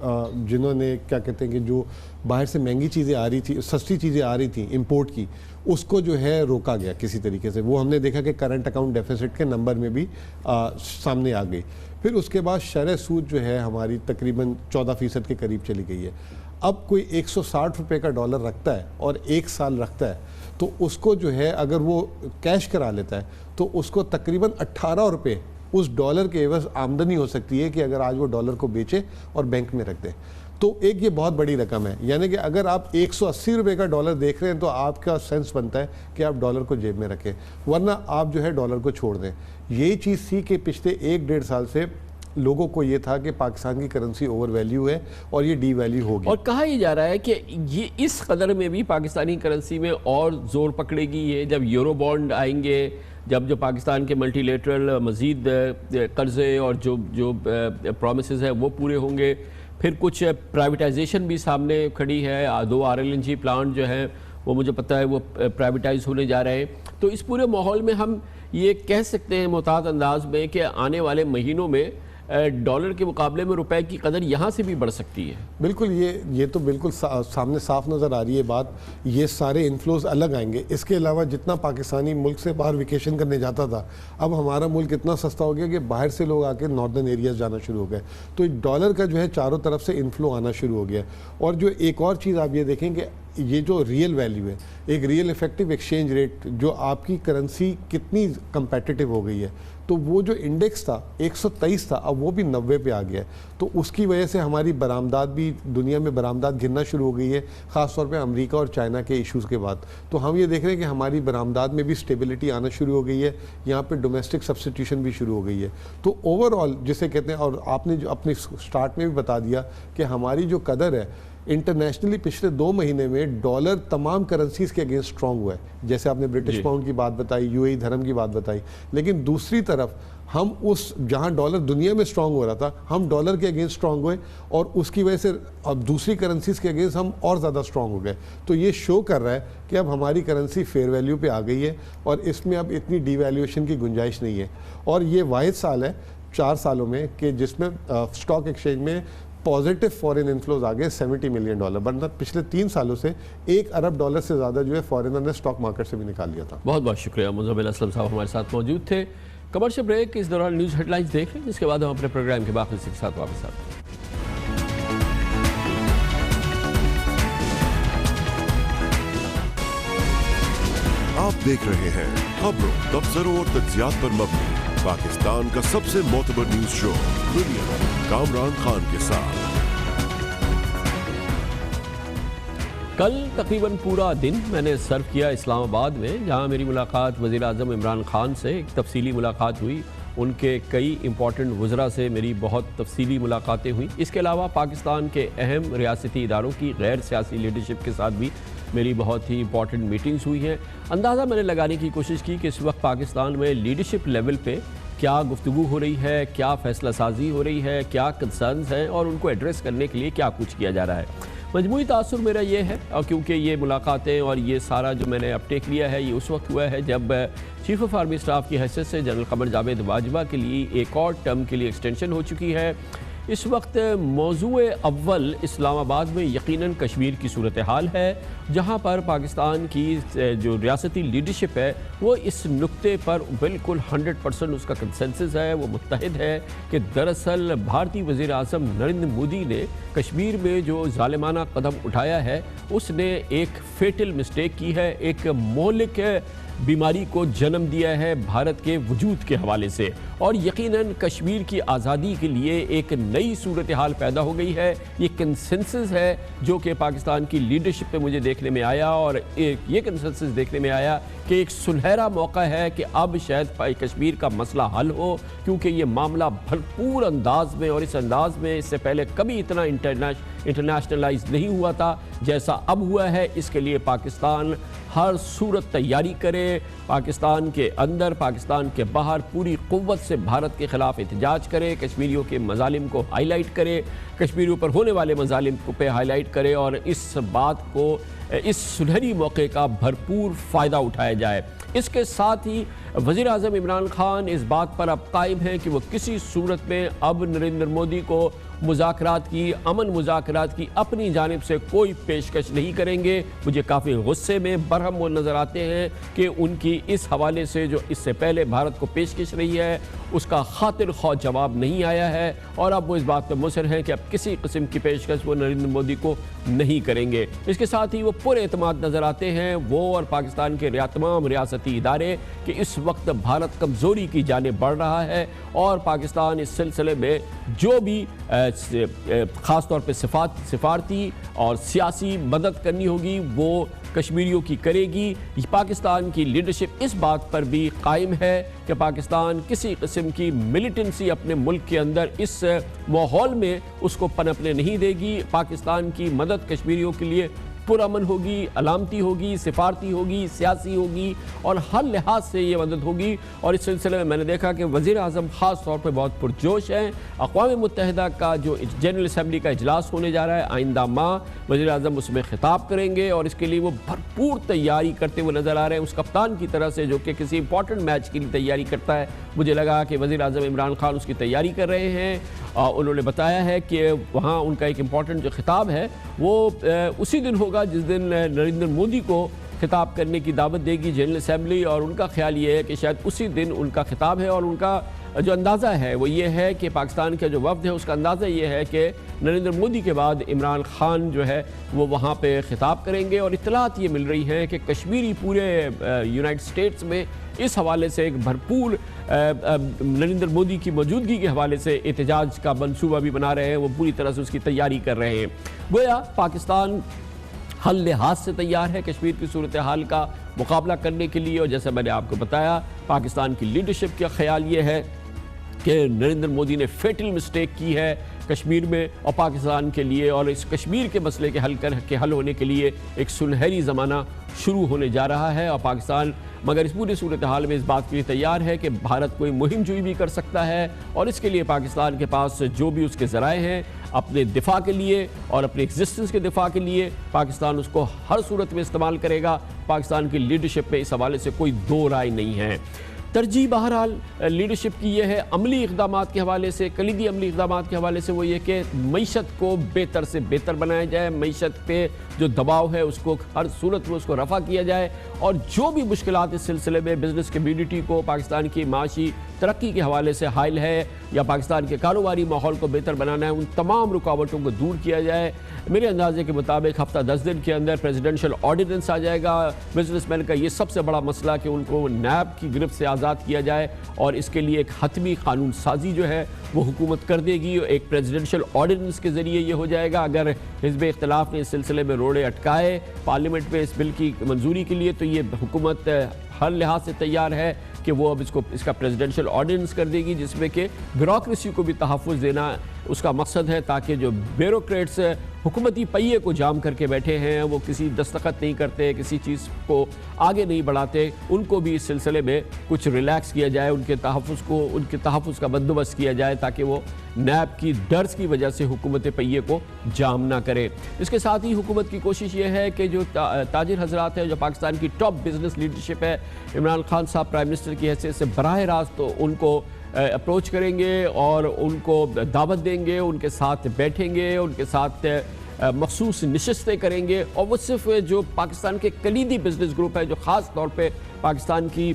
जिन्होंने क्या कहते हैं कि जो बाहर से महंगी चीज़ें आ रही थी, सस्ती चीज़ें आ रही थी इंपोर्ट की, उसको जो है रोका गया किसी तरीके से। वो हमने देखा कि करंट अकाउंट डेफिसिट के नंबर में भी सामने आ गई। फिर उसके बाद शरह सूद जो है हमारी तकरीबन 14% के करीब चली गई है। अब कोई 160 रुपये का डॉलर रखता है और 1 साल रखता है, तो उसको जो है अगर वो कैश करा लेता है तो उसको तकरीबन 18 रुपये उस डॉलर के एवज आमदनी हो सकती है कि अगर आज वो डॉलर को बेचे और बैंक में रख दे। तो एक ये बहुत बड़ी रकम है, यानी कि अगर आप 180 रुपये का डॉलर देख रहे हैं तो आपका सेंस बनता है कि आप डॉलर को जेब में रखें, वरना आप जो है डॉलर को छोड़ दें। यही चीज़ थी कि पिछले 1-1.5 साल से लोगों को ये था कि पाकिस्तान की करेंसी ओवर वैल्यू है और ये डी वैल्यू होगी। और कहा यह जा रहा है कि ये इस कदर में भी पाकिस्तानी करेंसी में और जोर पकड़ेगी ये जब यूरो बॉन्ड आएंगे, जब जो पाकिस्तान के मल्टीलेटरल मज़ीद कर्जे और जो प्रॉमिसेस हैं वो पूरे होंगे। फिर कुछ प्राइवेटाइजेशन भी सामने खड़ी है, 2 RLNG प्लांट जो है वो मुझे पता है वो प्राइवेटाइज होने जा रहे हैं। तो इस पूरे माहौल में हम ये कह सकते हैं मुताद अंदाज में कि आने वाले महीनों में डॉलर के मुकाबले में रुपए की कदर यहाँ से भी बढ़ सकती है। बिल्कुल, ये तो बिल्कुल सामने साफ नज़र आ रही है बात। ये सारे इन्फ्लोज अलग आएंगे। इसके अलावा जितना पाकिस्तानी मुल्क से बाहर वेकेशन करने जाता था, अब हमारा मुल्क इतना सस्ता हो गया कि बाहर से लोग आके नॉर्दर्न एरियाज जाना शुरू हो गए, तो डॉलर का जो है चारों तरफ से इन्फ्लो आना शुरू हो गया। और जो एक और चीज़ आप ये देखें कि ये जो रियल वैल्यू है, एक रियल इफेक्टिव एक्सचेंज रेट, जो आपकी करेंसी कितनी कंपेटिटिव हो गई है, तो वो जो इंडेक्स था 123 था, अब वो भी 90 पे आ गया है। तो उसकी वजह से हमारी बरामदात भी, दुनिया में बरामदात गिरना शुरू हो गई है, ख़ासतौर पे अमेरिका और चाइना के इश्यूज़ के बाद। तो हम ये देख रहे हैं कि हमारी बरामदात में भी स्टेबिलिटी आना शुरू हो गई है, यहाँ पे डोमेस्टिक सब्स्टिट्यूशन भी शुरू हो गई है। तो ओवरऑल जिसे कहते हैं, और आपने जो अपने स्टार्ट में भी बता दिया कि हमारी जो कदर है इंटरनेशनली पिछले 2 महीने में डॉलर तमाम करेंसीज के अगेंस्ट स्ट्रांग हुआ है। जैसे आपने ब्रिटिश पाउंड की बात बताई, UAE धर्म की बात बताई, लेकिन दूसरी तरफ हम उस जहां डॉलर दुनिया में स्ट्रांग हो रहा था, हम डॉलर के अगेंस्ट स्ट्रांग हुए और उसकी वजह से अब दूसरी करेंसीज के अगेंस्ट हम और ज़्यादा स्ट्रांग हो गए। तो ये शो कर रहा है कि अब हमारी करेंसी फेयर वैल्यू पे आ गई है और इसमें अब इतनी डिवैल्यूएशन की गुंजाइश नहीं है। और ये वाहिद साल है 4 सालों में कि जिसमें स्टॉक एक्सचेंज में पॉजिटिव फॉरेन इन्फ्लोज आ गए $70 मिलियन, वरना पिछले 3 सालों से $1 अरब से ज़्यादा जो है फॉरेनर ने स्टॉक मार्केट से भी निकाल लिया था। बहुत बहुत शुक्रिया मुजम्मिल असलम साहब हमारे साथ मौजूद थे। कमर्शियल ब्रेक, इस दौरान न्यूज़ हेडलाइंस देख लें, जिसके बाद हम अपने प्रोग्राम के बाकी के साथ वापस आते हैं। आप देख रहे हैं खबरों, तबसरों और तज्जियात पर मबनी पाकिस्तान का सबसे मोतबर न्यूज शो दुनिया, कामरान खान के साथ। कल तकरीबन पूरा दिन मैंने सर्व किया इस्लामाबाद में, जहां मेरी मुलाकात वज़ीर आज़म इमरान खान से एक तफसीली मुलाकात हुई। उनके कई इंपॉर्टेंट वज़रा से मेरी बहुत तफसीली मुलाकातें हुई। इसके अलावा पाकिस्तान के अहम रियासती इदारों की गैर सियासी लीडरशिप के साथ भी मेरी बहुत ही इंपॉर्टेंट मीटिंग्स हुई हैं। अंदाज़ा मैंने लगाने की कोशिश की कि इस वक्त पाकिस्तान में लीडरशिप लेवल पे क्या गुफ्तगू हो रही है, क्या फ़ैसला साजी हो रही है, क्या कंसर्न्स हैं और उनको एड्रेस करने के लिए क्या कुछ किया जा रहा है। मजमूई तासुर मेरा ये है, और क्योंकि ये मुलाकातें और ये सारा जो मैंने अपटेक लिया है ये उस वक्त हुआ है जब चीफ ऑफ आर्मी स्टाफ की हैसियत से जनरल कमर जावेद बाजवा के लिए एक और टर्म के लिए एक्सटेंशन हो चुकी है। इस वक्त मौजूए अव्वल इस्लामाबाद में यकीनन कश्मीर की सूरत हाल है, जहाँ पर पाकिस्तान की जो रियासती लीडरशिप है वो इस नुक्ते पर बिल्कुल 100% उसका कंसेंसस है, वो मुत्तहिद है कि दरअसल भारतीय वज़ीर आज़म नरेंद्र मोदी ने कश्मीर में जो ज़ालिमाना कदम उठाया है उसने एक फेटल मिस्टेक की है, एक मौलिक बीमारी को जन्म दिया है भारत के वजूद के हवाले से, और यकीनन कश्मीर की आज़ादी के लिए एक नई सूरत हाल पैदा हो गई है। ये कंसेंसस है जो कि पाकिस्तान की लीडरशिप पे मुझे देखने में आया, और ये कंसेंसस देखने में आया कि एक सुनहरा मौका है कि अब शायद कश्मीर का मसला हल हो, क्योंकि ये मामला भरपूर अंदाज में और इस अंदाज में इससे पहले कभी इतना इंटरनेशनलाइज नहीं हुआ था जैसा अब हुआ है। इसके लिए पाकिस्तान हर सूरत तैयारी करे, पाकिस्तान के अंदर पाकिस्तान के बाहर पूरी कुव्वत से भारत के ख़िलाफ़ एहतजाज करे, कश्मीरियों के मजालिम को हाईलाइट करे, कश्मीरियों पर होने वाले मजालिम को पे हाईलाइट करे, और इस बात को, इस सुनहरी मौके का भरपूर फ़ायदा उठाया जाए। इसके साथ ही वज़ीर आज़म इमरान खान इस बात पर अब कायम है कि वो किसी सूरत में अब नरेंद्र मोदी को मुज़ाकरात की, अमन मुज़ाकरात की अपनी जानिब से कोई पेशकश नहीं करेंगे। मुझे काफ़ी गुस्से में बरहम वो नज़र आते हैं कि उनकी इस हवाले से जो इससे पहले भारत को पेशकश रही है उसका खातिर ख्वाह जवाब नहीं आया है, और अब वो इस बात पर मुसर हैं कि अब किसी किस्म की पेशकश वो नरेंद्र मोदी को नहीं करेंगे। इसके साथ ही वो पूरे एतमाद नज़र आते हैं, वो और पाकिस्तान के तमाम रियासती इदारे, कि इस वक्त भारत कमज़ोरी की जाने बढ़ रहा है, और पाकिस्तान इस सिलसिले में जो भी ख़ास तौर पे सिफारती और सियासी मदद करनी होगी वो कश्मीरियों की करेगी। पाकिस्तान की लीडरशिप इस बात पर भी कायम है कि पाकिस्तान किसी किस्म की मिलिटेंसी अपने मुल्क के अंदर इस माहौल में उसको पनपने नहीं देगी। पाकिस्तान की मदद कश्मीरियों के लिए पुरअमन होगी, अलामती होगी, सिफारती होगी, सियासी होगी, और हर लिहाज से ये मदद होगी। और इस सिलसिले में मैंने देखा कि वज़ीर आज़म ख़ास तौर पर बहुत पुरजोश हैं। अक़वाम मुत्तहिदा का जो जनरल असम्बली का इजलास होने जा रहा है आइंदा माह, वज़ीर आज़म उसमें ख़िताब करेंगे, और इसके लिए वो भरपूर तैयारी करते हुए नज़र आ रहे हैं। उस कप्तान की तरह से जो कि किसी इंपॉर्टेंट मैच के लिए तैयारी करता है, मुझे लगा कि वज़ीर आज़म इमरान खान उसकी तैयारी कर रहे हैं। उन्होंने बताया है कि वहाँ उनका एक इम्पॉर्टेंट जो ख़िताब है वो उसी दिन होगा जिस दिन नरेंद्र मोदी को खिताब करने की दावत देगी जनरल असम्बली, और उनका ख्याल ये है कि शायद उसी दिन उनका खिताब है। और उनका जो अंदाज़ा है वो ये है कि पाकिस्तान का जो वफ़द है उसका अंदाज़ा ये है कि नरेंद्र मोदी के बाद इमरान खान जो है वो वहाँ पे खिताब करेंगे। और इत्तलात ये मिल रही हैं कि कश्मीरी पूरे यूनाइटेड स्टेट्स में इस हवाले से एक भरपूर नरेंद्र मोदी की मौजूदगी के हवाले से एहतजाज का मंसूबा भी बना रहे हैं, वो पूरी तरह से उसकी तैयारी कर रहे हैं। गोया पाकिस्तान हर लिहाज से तैयार है कश्मीर की सूरत हाल का मुकाबला करने के लिए, और जैसे मैंने आपको बताया पाकिस्तान की लीडरशिप का ख्याल ये है कि नरेंद्र मोदी ने फेटल मिस्टेक की है कश्मीर में, और पाकिस्तान के लिए और इस कश्मीर के मसले के हल होने के लिए एक सुनहरी ज़माना शुरू होने जा रहा है। और पाकिस्तान मगर इस पूरी सूरत हाल में इस बात के लिए तैयार है कि भारत कोई मुहिम जुई भी कर सकता है, और इसके लिए पाकिस्तान के पास जो भी उसके ज़राए हैं अपने दिफा के लिए और अपने एग्जिस्टेंस के दिफा के लिए पाकिस्तान उसको हर सूरत में इस्तेमाल करेगा। पाकिस्तान की लीडरशिप में इस हवाले से कोई दो राय नहीं है। तरजीह बहरहाल लीडरशिप की यह है अमली इक़दामात के हवाले से, कलीदी अमली इक़दामात के हवाले से वो ये कि मईशत को बेहतर से बेहतर बनाया जाए, मईशत पे जो दबाव है उसको हर सूरत में उसको रफ़ा किया जाए, और जो भी मुश्किलात इस सिलसिले में बिज़नेस कम्यूनिटी को पाकिस्तान की माशी तरक्की के हवाले से हाइल है या पाकिस्तान के कारोबारी माहौल को बेहतर बनाना है, उन तमाम रुकावटों को दूर किया जाए। मेरे अंदाजे के मुताबिक हफ्ता 10 दिन के अंदर प्रेसिडेंशियल ऑर्डिनेंस आ जाएगा। बिजनेसमैन का ये सबसे बड़ा मसला कि उनको नैब की गिरफ्त से आज़ाद किया जाए, और इसके लिए एक हतमी कानून साजी जो है वो हुकूमत कर देगी। एक प्रेसिडेंशियल ऑर्डिनेंस के ज़रिए ये हो जाएगा। अगर हिज़्ब इख्तिलाफ ने इस सिलसिले में रोड़े अटकाए पार्लियामेंट में इस बिल की मंजूरी के लिए, तो ये हुकूमत हर लिहाज से तैयार है कि वो अब इसका प्रेसिडेंशियल ऑर्डिनेंस कर देगी, जिसमें कि ब्यूरोक्रेसी को भी तहफ़्फ़ुज़ देना उसका मकसद है, ताकि जो ब्यूरोक्रेट्स हुकूमती पहिए को जाम करके बैठे हैं, वो किसी दस्तखत नहीं करते, किसी चीज़ को आगे नहीं बढ़ाते, उनको भी इस सिलसिले में कुछ रिलैक्स किया जाए, उनके तहफ़्फ़ुज़ का बंदोबस्त किया जाए, ताकि वो नैब की डर्स की वजह से हुकूमत पहिए को जाम ना करे। इसके साथ ही हुकूमत की कोशिश ये है कि जो ताजिर हजरात हैं, जो पाकिस्तान की टॉप बिजनेस लीडरशिप है, इमरान खान साहब प्राइम मिनिस्टर की हैसियत से बराह रास्त तो उनको अप्रोच करेंगे और उनको दावत देंगे, उनके साथ बैठेंगे, उनके साथ मखसूस नशस्तें करेंगे। और वो सिर्फ जो पाकिस्तान के कलीदी बिजनेस ग्रुप है, जो ख़ास तौर पे पाकिस्तान की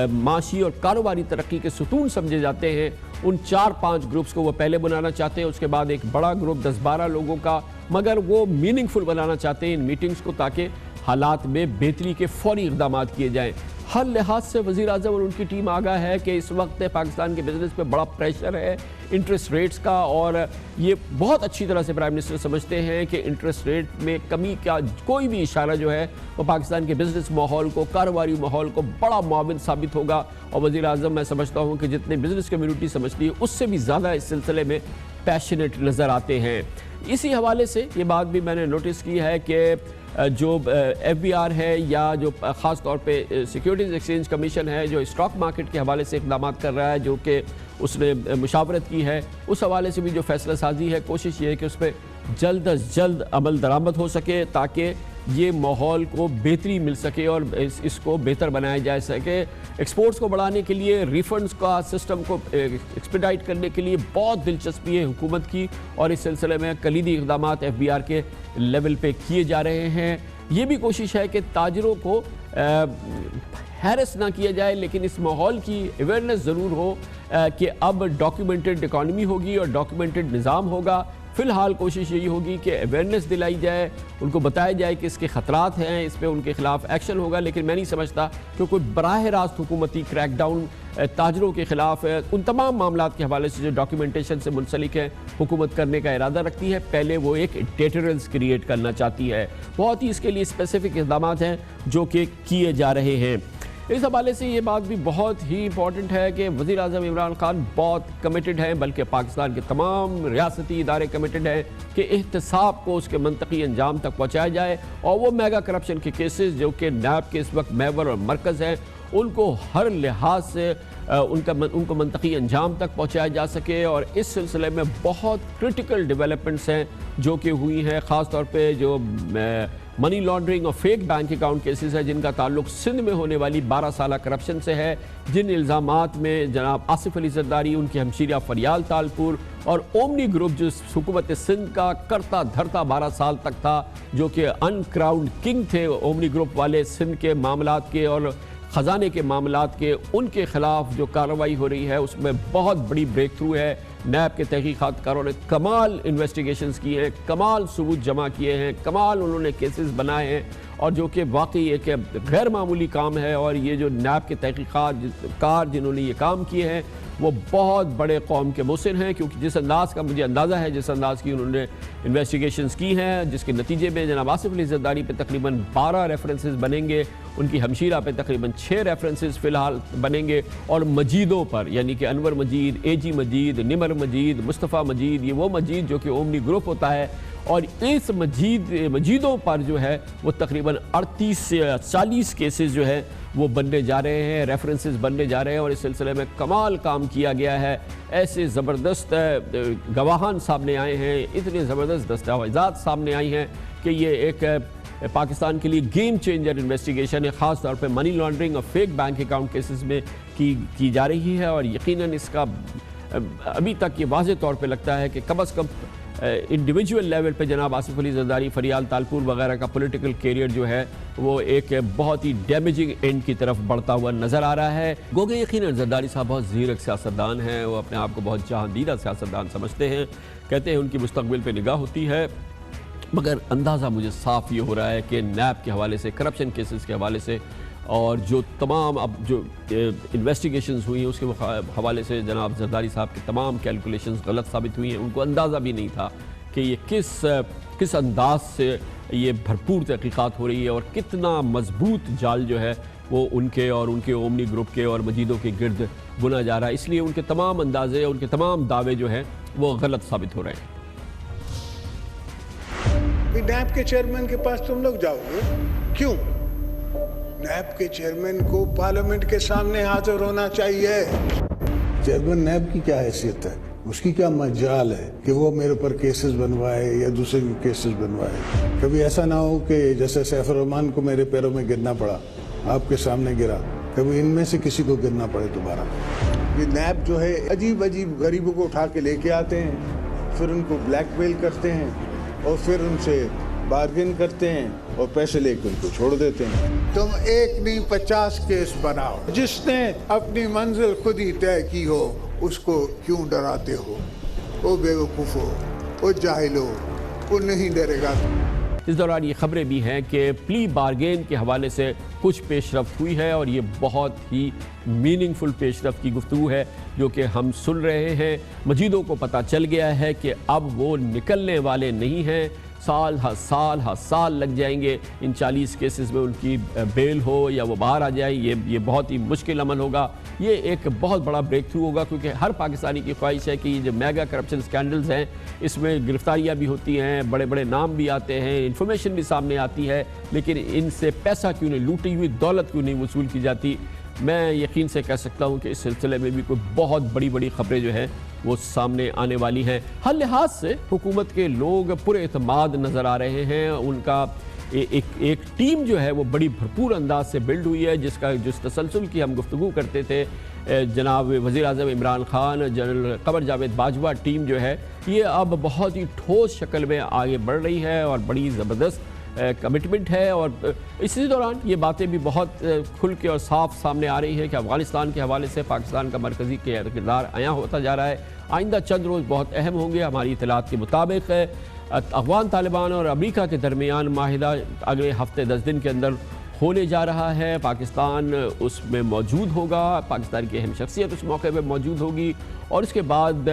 माशी और कारोबारी तरक्की के सुतून समझे जाते हैं, उन 4-5 ग्रुप्स को वो पहले बनाना चाहते हैं। उसके बाद एक बड़ा ग्रुप 10-12 लोगों का, मगर वो मीनिंगफुल बनाना चाहते हैं इन मीटिंग्स को, ताकि हालात में बेहतरी के फौरी इक़दाम किए जाएँ। हर लिहाज से वज़ीर आज़म और उनकी टीम आगाह है कि इस वक्त पाकिस्तान के बिजनेस पे बड़ा प्रेशर है इंटरेस्ट रेट्स का, और ये बहुत अच्छी तरह से प्राइम मिनिस्टर समझते हैं कि इंटरेस्ट रेट में कमी का कोई भी इशारा जो है वो पाकिस्तान के बिजनेस माहौल को, कारोबारी माहौल को बड़ा मुआविन साबित होगा। और वज़ीर आज़म मैं समझता हूँ कि जितने बिजनेस कम्यूनिटी समझती है उससे भी ज़्यादा इस सिलसिले में पैशनेट नज़र आते हैं। इसी हवाले से ये बात भी मैंने नोटिस की है कि जो FBI है या जो ख़ास तौर पे सिक्योरिटीज़ एक्सचेंज कमीशन है, जो स्टॉक मार्केट के हवाले से इक़दाम कर रहा है, जो कि उसने मुशावरत की है, उस हवाले से भी जो फैसला साजी है, कोशिश ये है कि उस पर जल्द अज जल्द अमल दरामद हो सके, ताकि ये माहौल को बेहतरी मिल सके और इसको बेहतर बनाया जा सके। एक्सपोर्ट्स को बढ़ाने के लिए, रिफंड्स का सिस्टम को एक्सपेडाइट करने के लिए बहुत दिलचस्पी है हुकूमत की, और इस सिलसिले में कलीदी इक़दाम FBR के लेवल पे किए जा रहे हैं। ये भी कोशिश है कि ताजरों को हैरेस ना किया जाए, लेकिन इस माहौल की अवेयरनेस ज़रूर हो कि अब डॉक्यूमेंटेड इकॉनमी होगी और डॉक्यूमेंटेड निज़ाम होगा। फ़िलहाल कोशिश यही होगी कि अवेयरनेस दिलाई जाए, उनको बताया जाए कि इसके ख़तरात हैं, इस पर उनके ख़िलाफ़ एक्शन होगा। लेकिन मैं नहीं समझता कि कोई बराह रास्त हुकूमती क्रैकडाउन ताजरों के ख़िलाफ़ उन तमाम मामलात के हवाले से जो डॉक्यूमेंटेशन से मुंसलिक है हुकूमत करने का इरादा रखती है। पहले वो एक डेटरेंस क्रिएट करना चाहती है। बहुत ही इसके लिए स्पेसिफिक इक़दाम हैं जो कि किए जा रहे हैं। इस हवाले से ये बात भी बहुत ही इंपॉर्टेंट है कि वज़ीर आज़म इमरान खान बहुत कमिटेड हैं, बल्कि पाकिस्तान के तमाम रियासती इदारे कमिटेड हैं कि एहतसाब को उसके मंतकी अंजाम तक पहुँचाया जाए, और वो मेगा करप्शन के केसेस जो कि नैब के इस वक्त महवर और मरकज़ हैं, उनको हर लिहाज से उनको मंतकी अंजाम तक पहुँचाया जा सके। और इस सिलसिले में बहुत क्रिटिकल डेवलपमेंट्स हैं जो कि हुई हैं, ख़ास तौर पर जो मनी लॉन्ड्रिंग और फेक बैंक अकाउंट केसेस है, जिनका ताल्लुक सिंध में होने वाली 12 साल करप्शन से है, जिन इल्ज़ामात में जनाब आसिफ अली जरदारी, उनकी हमशीरा फरियाल तालपुर और ओमनी ग्रुप जो हुकूमत सिंध का करता धरता 12 साल तक था, जो कि अनक्राउंड किंग थे ओमनी ग्रुप वाले सिंध के मामलात के और ख़जाने के मामलात के, उनके ख़िलाफ़ जो कार्रवाई हो रही है उसमें बहुत बड़ी ब्रेक थ्रू है। नैब के तहकीक़ातकारों ने कमाल इन्वेस्टिगेशन्स की हैं, कमाल सबूत जमा किए हैं, कमाल उन्होंने केसेस बनाए हैं, और जो कि वाकई एक गैर मामूली काम है। और ये जो नैब के तहकीक़ातकार जिन्होंने ये काम किए हैं वो बहुत बड़े कौम के मुहसिन हैं, क्योंकि जिस अंदाज़ का मुझे अंदाज़ा है, जिस अंदाज़ की उन्होंने इन्वेस्टिगेशंस की हैं, जिसके नतीजे में जनाब आसिफ अली जरदारी पे तकरीबन 12 रेफरेंसेस बनेंगे, उनकी हमशीरा पे तकरीबन 6 रेफरेंसेस फ़िलहाल बनेंगे, और मजीदों पर यानी कि अनवर मजीद, AG मजीद, निमर मजीद, मुस्तफ़ा मजीद, ये वो मजीद जो कि ओमनी ग्रुप होता है, और इस मजीदों पर जो है वो तकरीबन 38 से 40 केसेस जो है वो बनने जा रहे हैं, रेफरेंसेस बनने जा रहे हैं। और इस सिलसिले में कमाल काम किया गया है। ऐसे ज़बरदस्त गवाहान सामने आए हैं, इतने ज़बरदस्त दस्तावेज़ात सामने आई हैं कि ये एक पाकिस्तान के लिए गेम चेंजर इन्वेस्टिगेशन है, ख़ास तौर पे मनी लॉन्ड्रिंग और फेक बैंक अकाउंट केसेस में की जा रही है। और यकीनन इसका अभी तक ये वाज़ेह तौर पे लगता है कि कम अज़ कम इंडिविजुअल लेवल पे जनाब आसिफ अली जरदारी, फरियाल तालपुर वगैरह का पॉलिटिकल कैरियर जो है वो एक बहुत ही डैमेजिंग एंड की तरफ बढ़ता हुआ नज़र आ रहा है। गोगे यकीनन जरदारी साहब बहुत ज़ीरक सियासतदान हैं, वो अपने आप को बहुत जहांदीदा सियासतदान समझते हैं, कहते हैं उनकी मुस्तकबिल पे निगाह होती है, मगर अंदाज़ा मुझे साफ ये हो रहा है कि नैब के हवाले से, करप्शन केसेस के हवाले से, और जो तमाम अब जो इन्वेस्टिगेशंस हुई हैं उसके हवाले से जनाब जरदारी साहब की तमाम कैलकुलेशंस गलत साबित हुई हैं। उनको अंदाज़ा भी नहीं था कि ये किस अंदाज से ये भरपूर तहकीक़ात हो रही है और कितना मजबूत जाल जो है वो उनके और उनके ओमनी ग्रुप के और मजीदों के गिर्द बुना जा रहा है। इसलिए उनके तमाम अंदाजे, उनके तमाम दावे जो हैं वो गलत साबित हो रहे हैं। नैब के चेयरमैन के पास तुम लोग जाओगे क्यों? नैब के चेयरमैन को पार्लियामेंट के सामने हाजिर होना चाहिए। चेयरमैन नैब की क्या हैसियत है? उसकी क्या मजाल है कि वो मेरे ऊपर केसेस बनवाए या दूसरे के केसेस बनवाए। कभी ऐसा ना हो कि जैसे सैफुर रहमान को मेरे पैरों में गिरना पड़ा, आपके सामने गिरा, कभी इनमें से किसी को गिरना पड़े दोबारा। ये नैब जो है अजीब अजीब गरीबों को उठा के लेके आते हैं, फिर उनको ब्लैकमेल करते हैं और फिर उनसे बार्गेन करते हैं और पैसे लेकर उनको छोड़ देते हैं। तुम एक नहीं 50 केस बनाओ, जिसने अपनी मंजिल खुद ही तय की हो उसको क्यों डराते हो? वो बेवकूफ़ हो, वो जाहिल हो, वो नहीं डरेगा। इस दौरान ये खबरें भी हैं कि प्ली बार्गेन के हवाले से कुछ पेशरफ्त हुई है और ये बहुत ही मीनिंगफुल पेशरफ्त की गुफ्तगू है जो कि हम सुन रहे हैं। मजीदों को पता चल गया है कि अब वो निकलने वाले नहीं हैं। साल हर साल लग जाएंगे इन 40 केसेस में उनकी बेल हो या वो बाहर आ जाए। ये बहुत ही मुश्किल अमल होगा। ये एक बहुत बड़ा ब्रेक थ्रू होगा क्योंकि हर पाकिस्तानी की ख्वाहिश है कि ये जो मेगा करप्शन स्कैंडल्स हैं इसमें गिरफ्तारियां भी होती हैं, बड़े बड़े नाम भी आते हैं, इन्फॉर्मेशन भी सामने आती है, लेकिन इनसे पैसा क्यों नहीं, लूटी हुई दौलत क्यों नहीं वसूल की जाती। मैं यकीन से कह सकता हूँ कि इस सिलसिले में भी कोई बहुत बड़ी बड़ी खबरें जो हैं वो सामने आने वाली हैं। हर लिहाज से हुकूमत के लोग पूरे एतमाद नज़र आ रहे हैं। उनका एक टीम जो है वो बड़ी भरपूर अंदाज से बिल्ड हुई है, जिस तसलसल की हम गुफ्तगू करते थे। जनाब वज़ीर आज़म इमरान खान, जनरल कमर जावेद बाजवा टीम जो है ये अब बहुत ही ठोस शक्ल में आगे बढ़ रही है और बड़ी ज़बरदस्त कमिटमेंट है। और इसी दौरान ये बातें भी बहुत खुल के और साफ सामने आ रही है कि अफ़गानिस्तान के हवाले से पाकिस्तान का मरकज़ी किरदार आया होता जा रहा है। आइंदा चंद रोज़ बहुत अहम होंगे। हमारी इतलात के मुताबिक अफ़गान तालिबान और अमेरिका के दरमियान माहिदा अगले हफ्ते 10 दिन के अंदर होने जा रहा है। पाकिस्तान उसमें मौजूद होगा, पाकिस्तान की अहम शख्सियत उस मौके पर मौजूद होगी और इसके बाद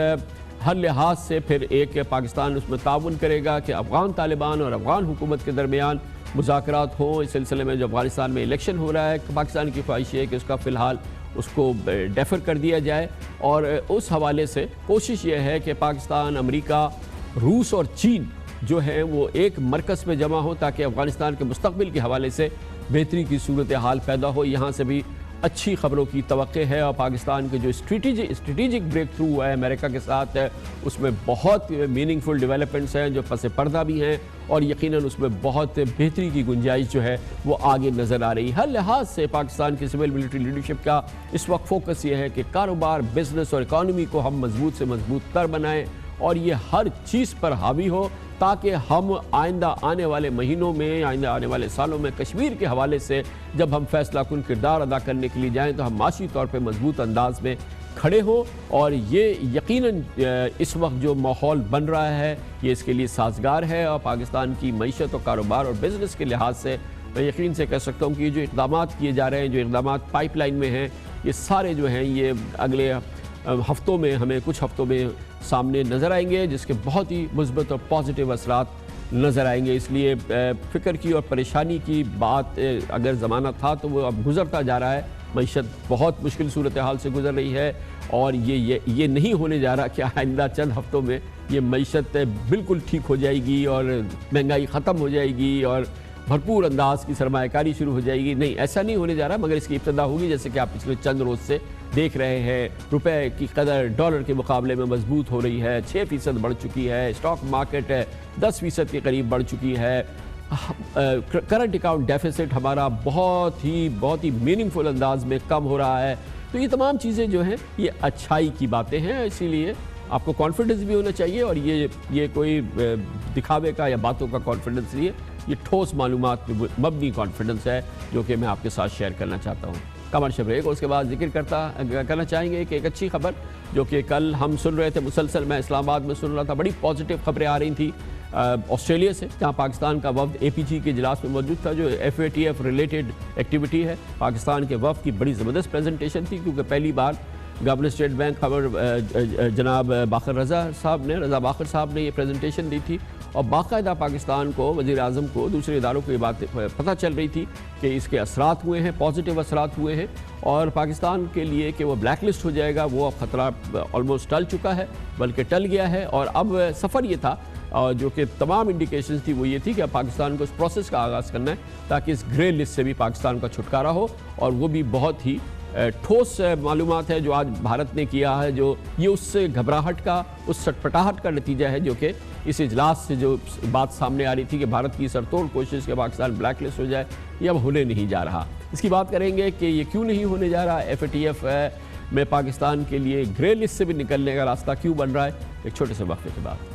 हर लिहाज से फिर एक पाकिस्तान उसमें ताउन करेगा कि अफ़गान तालिबान और अफ़गान हुकूमत के दरमियान मुज़ाकरात हों। इस सिलसिले में जो अफ़गानिस्तान में इलेक्शन हो रहा है, पाकिस्तान की ख्वाहिश है कि उसका फ़िलहाल उसको डेफर कर दिया जाए और उस हवाले से कोशिश ये है कि पाकिस्तान, अमेरिका, रूस और चीन जो है वो एक मरकज़ में जमा हो ताकि अफ़गानिस्तान के मुस्तक़बिल के हवाले से बेहतरी की सूरत हाल पैदा हो। यहाँ से भी अच्छी खबरों की तवक्के है और पाकिस्तान के जो स्ट्रेटिजिक ब्रेक थ्रू हुआ है अमेरिका के साथ उसमें बहुत मीनिंगफुल डेवलपमेंट्स हैं जो पस पर्दा भी हैं और यकीनन उसमें बहुत बेहतरी की गुंजाइश जो है वो आगे नज़र आ रही है। हर लिहाज से पाकिस्तान की सिविल मिलिट्री लीडरशिप का इस वक्त फोकस ये है कि कारोबार, बिजनेस और इकॉनमी को हम मजबूत से मजबूत तर बनाएं और ये हर चीज़ पर हावी हो ताकि हम आइंदा आने वाले महीनों में, आइंदा आने वाले सालों में कश्मीर के हवाले से जब हम फैसला कुन किरदार अदा करने के लिए जाएं तो हम माशी तौर पे मजबूत अंदाज में खड़े हों। और ये यकीनन इस वक्त जो माहौल बन रहा है ये इसके लिए साजगार है और पाकिस्तान की मईशत और कारोबार और बिजनेस के लिहाज से मैं यकीन से कह सकता हूँ कि जो इक़दाम किए जा रहे हैं, जो इक़दाम पाइपलाइन में हैं, ये सारे जो हैं ये अगले हफ्तों में, हमें कुछ हफ्तों में सामने नज़र आएंगे जिसके बहुत ही मुस्बत और पॉजिटिव असरात नज़र आएंगे। इसलिए फ़िक्र की और परेशानी की बात अगर ज़माना था तो वो अब गुज़रता जा रहा है। मईशत बहुत मुश्किल सूरत हाल से गुज़र रही है और ये नहीं होने जा रहा कि आइंदा चंद हफ्तों में ये मईशत बिल्कुल ठीक हो जाएगी और महंगाई ख़त्म हो जाएगी और भरपूर अंदाज की सरमायाकारी शुरू हो जाएगी। नहीं, ऐसा नहीं होने जा रहा, मगर इसकी इब्तदा होगी जैसे कि आप पिछले चंद रोज़ से देख रहे हैं। रुपए की कदर डॉलर के मुकाबले में मजबूत हो रही है, 6% बढ़ चुकी है, स्टॉक मार्केट 10% के करीब बढ़ चुकी है, करंट अकाउंट डेफिसिट हमारा बहुत ही मीनिंगफुल अंदाज में कम हो रहा है। तो ये तमाम चीज़ें जो हैं ये अच्छाई की बातें हैं, इसीलिए आपको कॉन्फिडेंस भी होना चाहिए और ये कोई दिखावे का या बातों का कॉन्फिडेंस नहीं है, ये ठोस मालूमात पे मबनी कॉन्फिडेंस है जो कि मैं आपके साथ शेयर करना चाहता हूँ। कमर्शियल ब्रेक और उसके बाद जिक्र करना चाहेंगे कि एक अच्छी खबर जो कि कल हम सुन रहे थे, मुसलसल मैं इस्लामाबाद में सुन रहा था, बड़ी पॉजिटिव खबरें आ रही थी ऑस्ट्रेलिया से, जहाँ पाकिस्तान का वफ्द APG के इजलास में मौजूद था जो FATF रिलेटेड एक्टिविटी है। पाकिस्तान के वफ्द की बड़ी ज़बरदस्त प्रेजेंटेशन थी क्योंकि पहली बार गवर्नर स्टेट बैंक खबर जनाब रज़ा बाखर साहब ने ये प्रेजेंटेशन दी थी और बाकायदा पाकिस्तान को, वज़ीर आज़म को, दूसरे इदारों को ये बात पता चल रही थी कि इसके असरात हुए हैं, पॉजिटिव असरात हुए हैं और पाकिस्तान के लिए कि वो ब्लैक लिस्ट हो जाएगा वो अब ख़तरा ऑलमोस्ट टल चुका है, बल्कि टल गया है। और अब सफ़र ये था जो कि तमाम इंडिकेशंस थी वो ये थी कि अब पाकिस्तान को इस प्रोसेस का आगाज़ करना है ताकि इस ग्रे लिस्ट से भी पाकिस्तान का छुटकारा हो और वो भी बहुत ही ठोस मालूमात है जो आज भारत ने किया है, जो ये उस घबराहट का, उस सटपटाहट का नतीजा है जो कि इस इजलास से जो बात सामने आ रही थी कि भारत की सरतोड़ कोशिश के पाकिस्तान ब्लैक लिस्ट हो जाए, ये अब होने नहीं जा रहा। इसकी बात करेंगे कि ये क्यों नहीं होने जा रहा, FATF में पाकिस्तान के लिए ग्रे लिस्ट से भी निकलने का रास्ता क्यों बन रहा है, एक छोटे से वक्फे के बाद।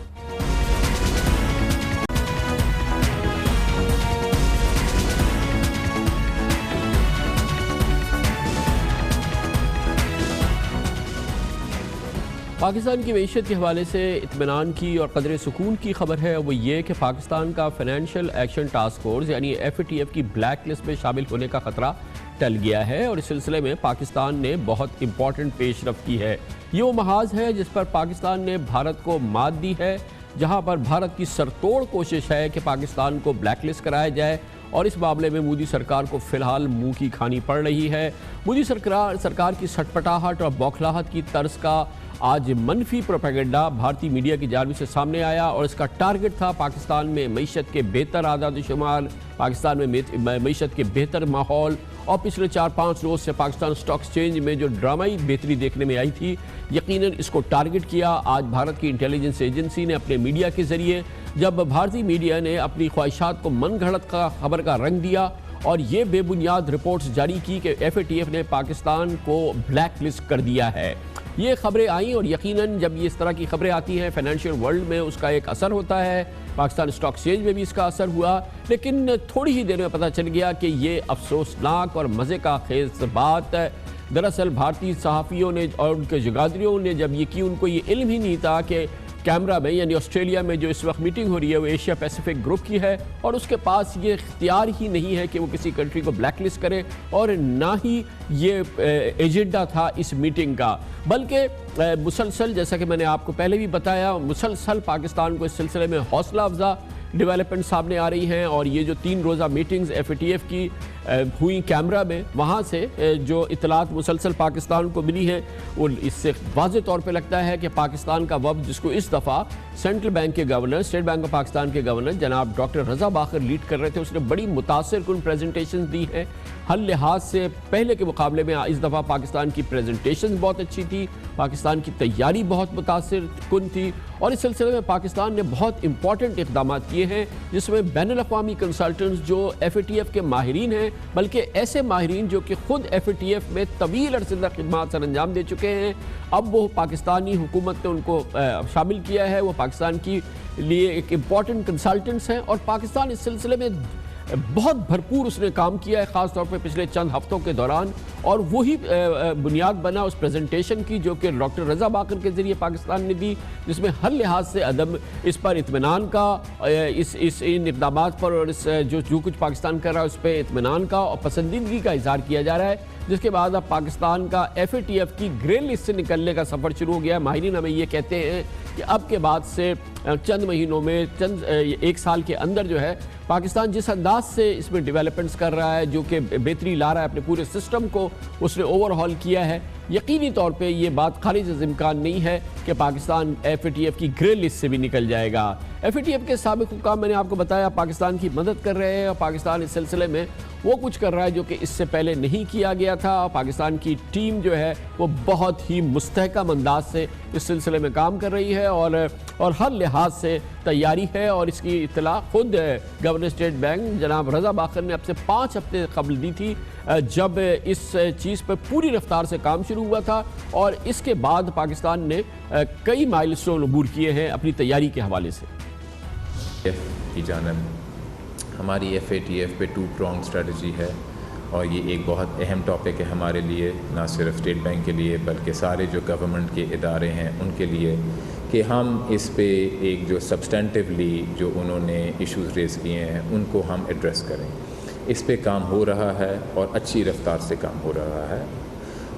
पाकिस्तान की मईशत के हवाले से इत्मीनान की और कदर सुकून की खबर है, वो ये कि पाकिस्तान का फाइनेंशियल एक्शन टास्क फोर्स यानी FATF की ब्लैक लिस्ट में शामिल होने का खतरा टल गया है और इस सिलसिले में पाकिस्तान ने बहुत इंपॉर्टेंट पेशरफ की है। ये वो महाज है जिस पर पाकिस्तान ने भारत को मात दी है, जहाँ पर भारत की सरतोड़ कोशिश है कि पाकिस्तान को ब्लैक लिस्ट कराया जाए और इस मामले में मोदी सरकार को फिलहाल मुंह की खानी पड़ रही है। मोदी सरकार की सटपटाहट और बौखलाहट की तर्ज का आज मनफी प्रोपेगेंडा भारतीय मीडिया की जानिब से सामने आया और इसका टारगेट था पाकिस्तान में मईशत के बेहतर आदाद शुमार, पाकिस्तान में मईशत के बेहतर माहौल और पिछले 4-5 रोज़ से पाकिस्तान स्टॉक एक्सचेंज में जो ड्रामाई बेहतरी देखने में आई थी, यकीनन इसको टारगेट किया। आज भारत की इंटेलिजेंस एजेंसी ने अपने मीडिया के ज़रिए, जब भारतीय मीडिया ने अपनी ख्वाहिशात को मन घड़त का खबर का रंग दिया और ये बेबुनियाद रिपोर्ट्स जारी की कि FATF ने पाकिस्तान को ब्लैक लिस्ट कर दिया है। ये खबरें आई और यकीनन जब ये इस तरह की खबरें आती हैं फाइनेंशियल वर्ल्ड में उसका एक असर होता है, पाकिस्तान स्टॉक एक्सचेंज में भी इसका असर हुआ, लेकिन थोड़ी ही देर में पता चल गया कि ये अफसोसनाक और मज़े का खेज बात दरअसल भारतीय सहाफ़ियों ने और उनके जगादरियों ने जब ये की, उनको ये इल्म ही नहीं था कि कैमरा में यानी ऑस्ट्रेलिया में जो इस वक्त मीटिंग हो रही है वो एशिया पैसिफिक ग्रुप की है और उसके पास ये इख्तियार ही नहीं है कि वो किसी कंट्री को ब्लैक लिस्ट करे और ना ही ये एजेंडा था इस मीटिंग का, बल्कि मुसलसल, जैसा कि मैंने आपको पहले भी बताया, मुसलसल पाकिस्तान को इस सिलसिले में हौसला अफजा डेवलपमेंट सामने आ रही हैं और ये जो 3 रोज़ा मीटिंग्स FATF की हुई कैमरा में, वहाँ से जो इतलात मुसलसल पाकिस्तान को मिली है वो इससे वाज़े तौर पे लगता है कि पाकिस्तान का वफ़द, जिसको इस दफ़ा सेंट्रल बैंक के governor, state bank of Pakistan के गवर्नर जनाब डॉक्टर रज़ा बाकर लीड कर रहे थे, उसने बड़ी मुतासिरकुन प्रेजेंटेशन दी है। हर लिहाज से पहले के मुकाबले में इस दफ़ा पाकिस्तान की प्रेजेंटेशन बहुत अच्छी थी, पाकिस्तान की तैयारी बहुत मुतासिरकुन थी और इस सिलसिले में पाकिस्तान ने बहुत इंपॉर्टेंट इक़दाम किए हैं जिसमें बैनुल अक़वामी कंसल्टेंट्स जो FATF के माहिरीन हैं, बल्कि ऐसे माहिरीन जो कि खुद FATF में तवील अरसे तक खिदमात सर अंजाम दे चुके हैं, अब वो पाकिस्तानी हुकूमत ने उनको शामिल किया है, वो पाकिस्तान की लिए एक इम्पॉर्टेंट कंसल्टेंट्स हैं और पाकिस्तान इस सिलसिले में बहुत भरपूर उसने काम किया है, ख़ास तौर पे पिछले चंद हफ्तों के दौरान, और वही बुनियाद बना उस प्रेजेंटेशन की जो कि डॉक्टर रज़ा बाकर के ज़रिए पाकिस्तान ने दी, जिसमें हर लिहाज से अदम इस पर इत्मीनान का, इन इक़दाम पर और इस जो कुछ पाकिस्तान कर रहा है उस पर इत्मीनान का और पसंदीदगी का इज़हार किया जा रहा है, जिसके बाद अब पाकिस्तान का FATF की ग्रे लिस्ट से निकलने का सफ़र शुरू हो गया है। माहिरीन हमें ये कहते हैं कि अब के बाद से चंद महीनों में, चंद 1 साल के अंदर जो है पाकिस्तान जिस अंदाज से इसमें डेवलपमेंट्स कर रहा है, जो कि बेहतरी ला रहा है, अपने पूरे सिस्टम को उसने ओवरहॉल किया है, यकीनी तौर पे ये बात खारिज अज़ इम्कान नहीं है कि पाकिस्तान FATF की ग्रे लिस्ट से भी निकल जाएगा। FATF के साबिक़ हुक्काम, मैंने आपको बताया, पाकिस्तान की मदद कर रहे हैं और पाकिस्तान इस सिलसिले में वो कुछ कर रहा है जो कि इससे पहले नहीं किया गया था। पाकिस्तान की टीम जो है वो बहुत ही मुस्तहकम अंदाज से इस सिलसिले में काम कर रही है और हर लिहाज से तैयारी है और इसकी इत्तला खुद गवर्नर स्टेट बैंक जनाब रज़ा बाकर ने अब से 5 हफ्ते कबल दी थी, जब इस चीज़ पर पूरी रफ्तार से काम शुरू हुआ था और इसके बाद पाकिस्तान ने कई माइलस्टोन अबूर किए हैं अपनी तैयारी के हवाले से। की जानब हमारी FATF पे 2 pronged स्ट्रेटजी है और ये एक बहुत अहम टॉपिक है हमारे लिए, ना सिर्फ स्टेट बैंक के लिए बल्कि सारे जो गवर्नमेंट के इदारे हैं उनके लिए, कि हम इस पे एक जो सब्सटेंटिवली जो उन्होंने इश्यूज़ रेज़ किए हैं उनको हम एड्रेस करें। इस पे काम हो रहा है और अच्छी रफ्तार से काम हो रहा है।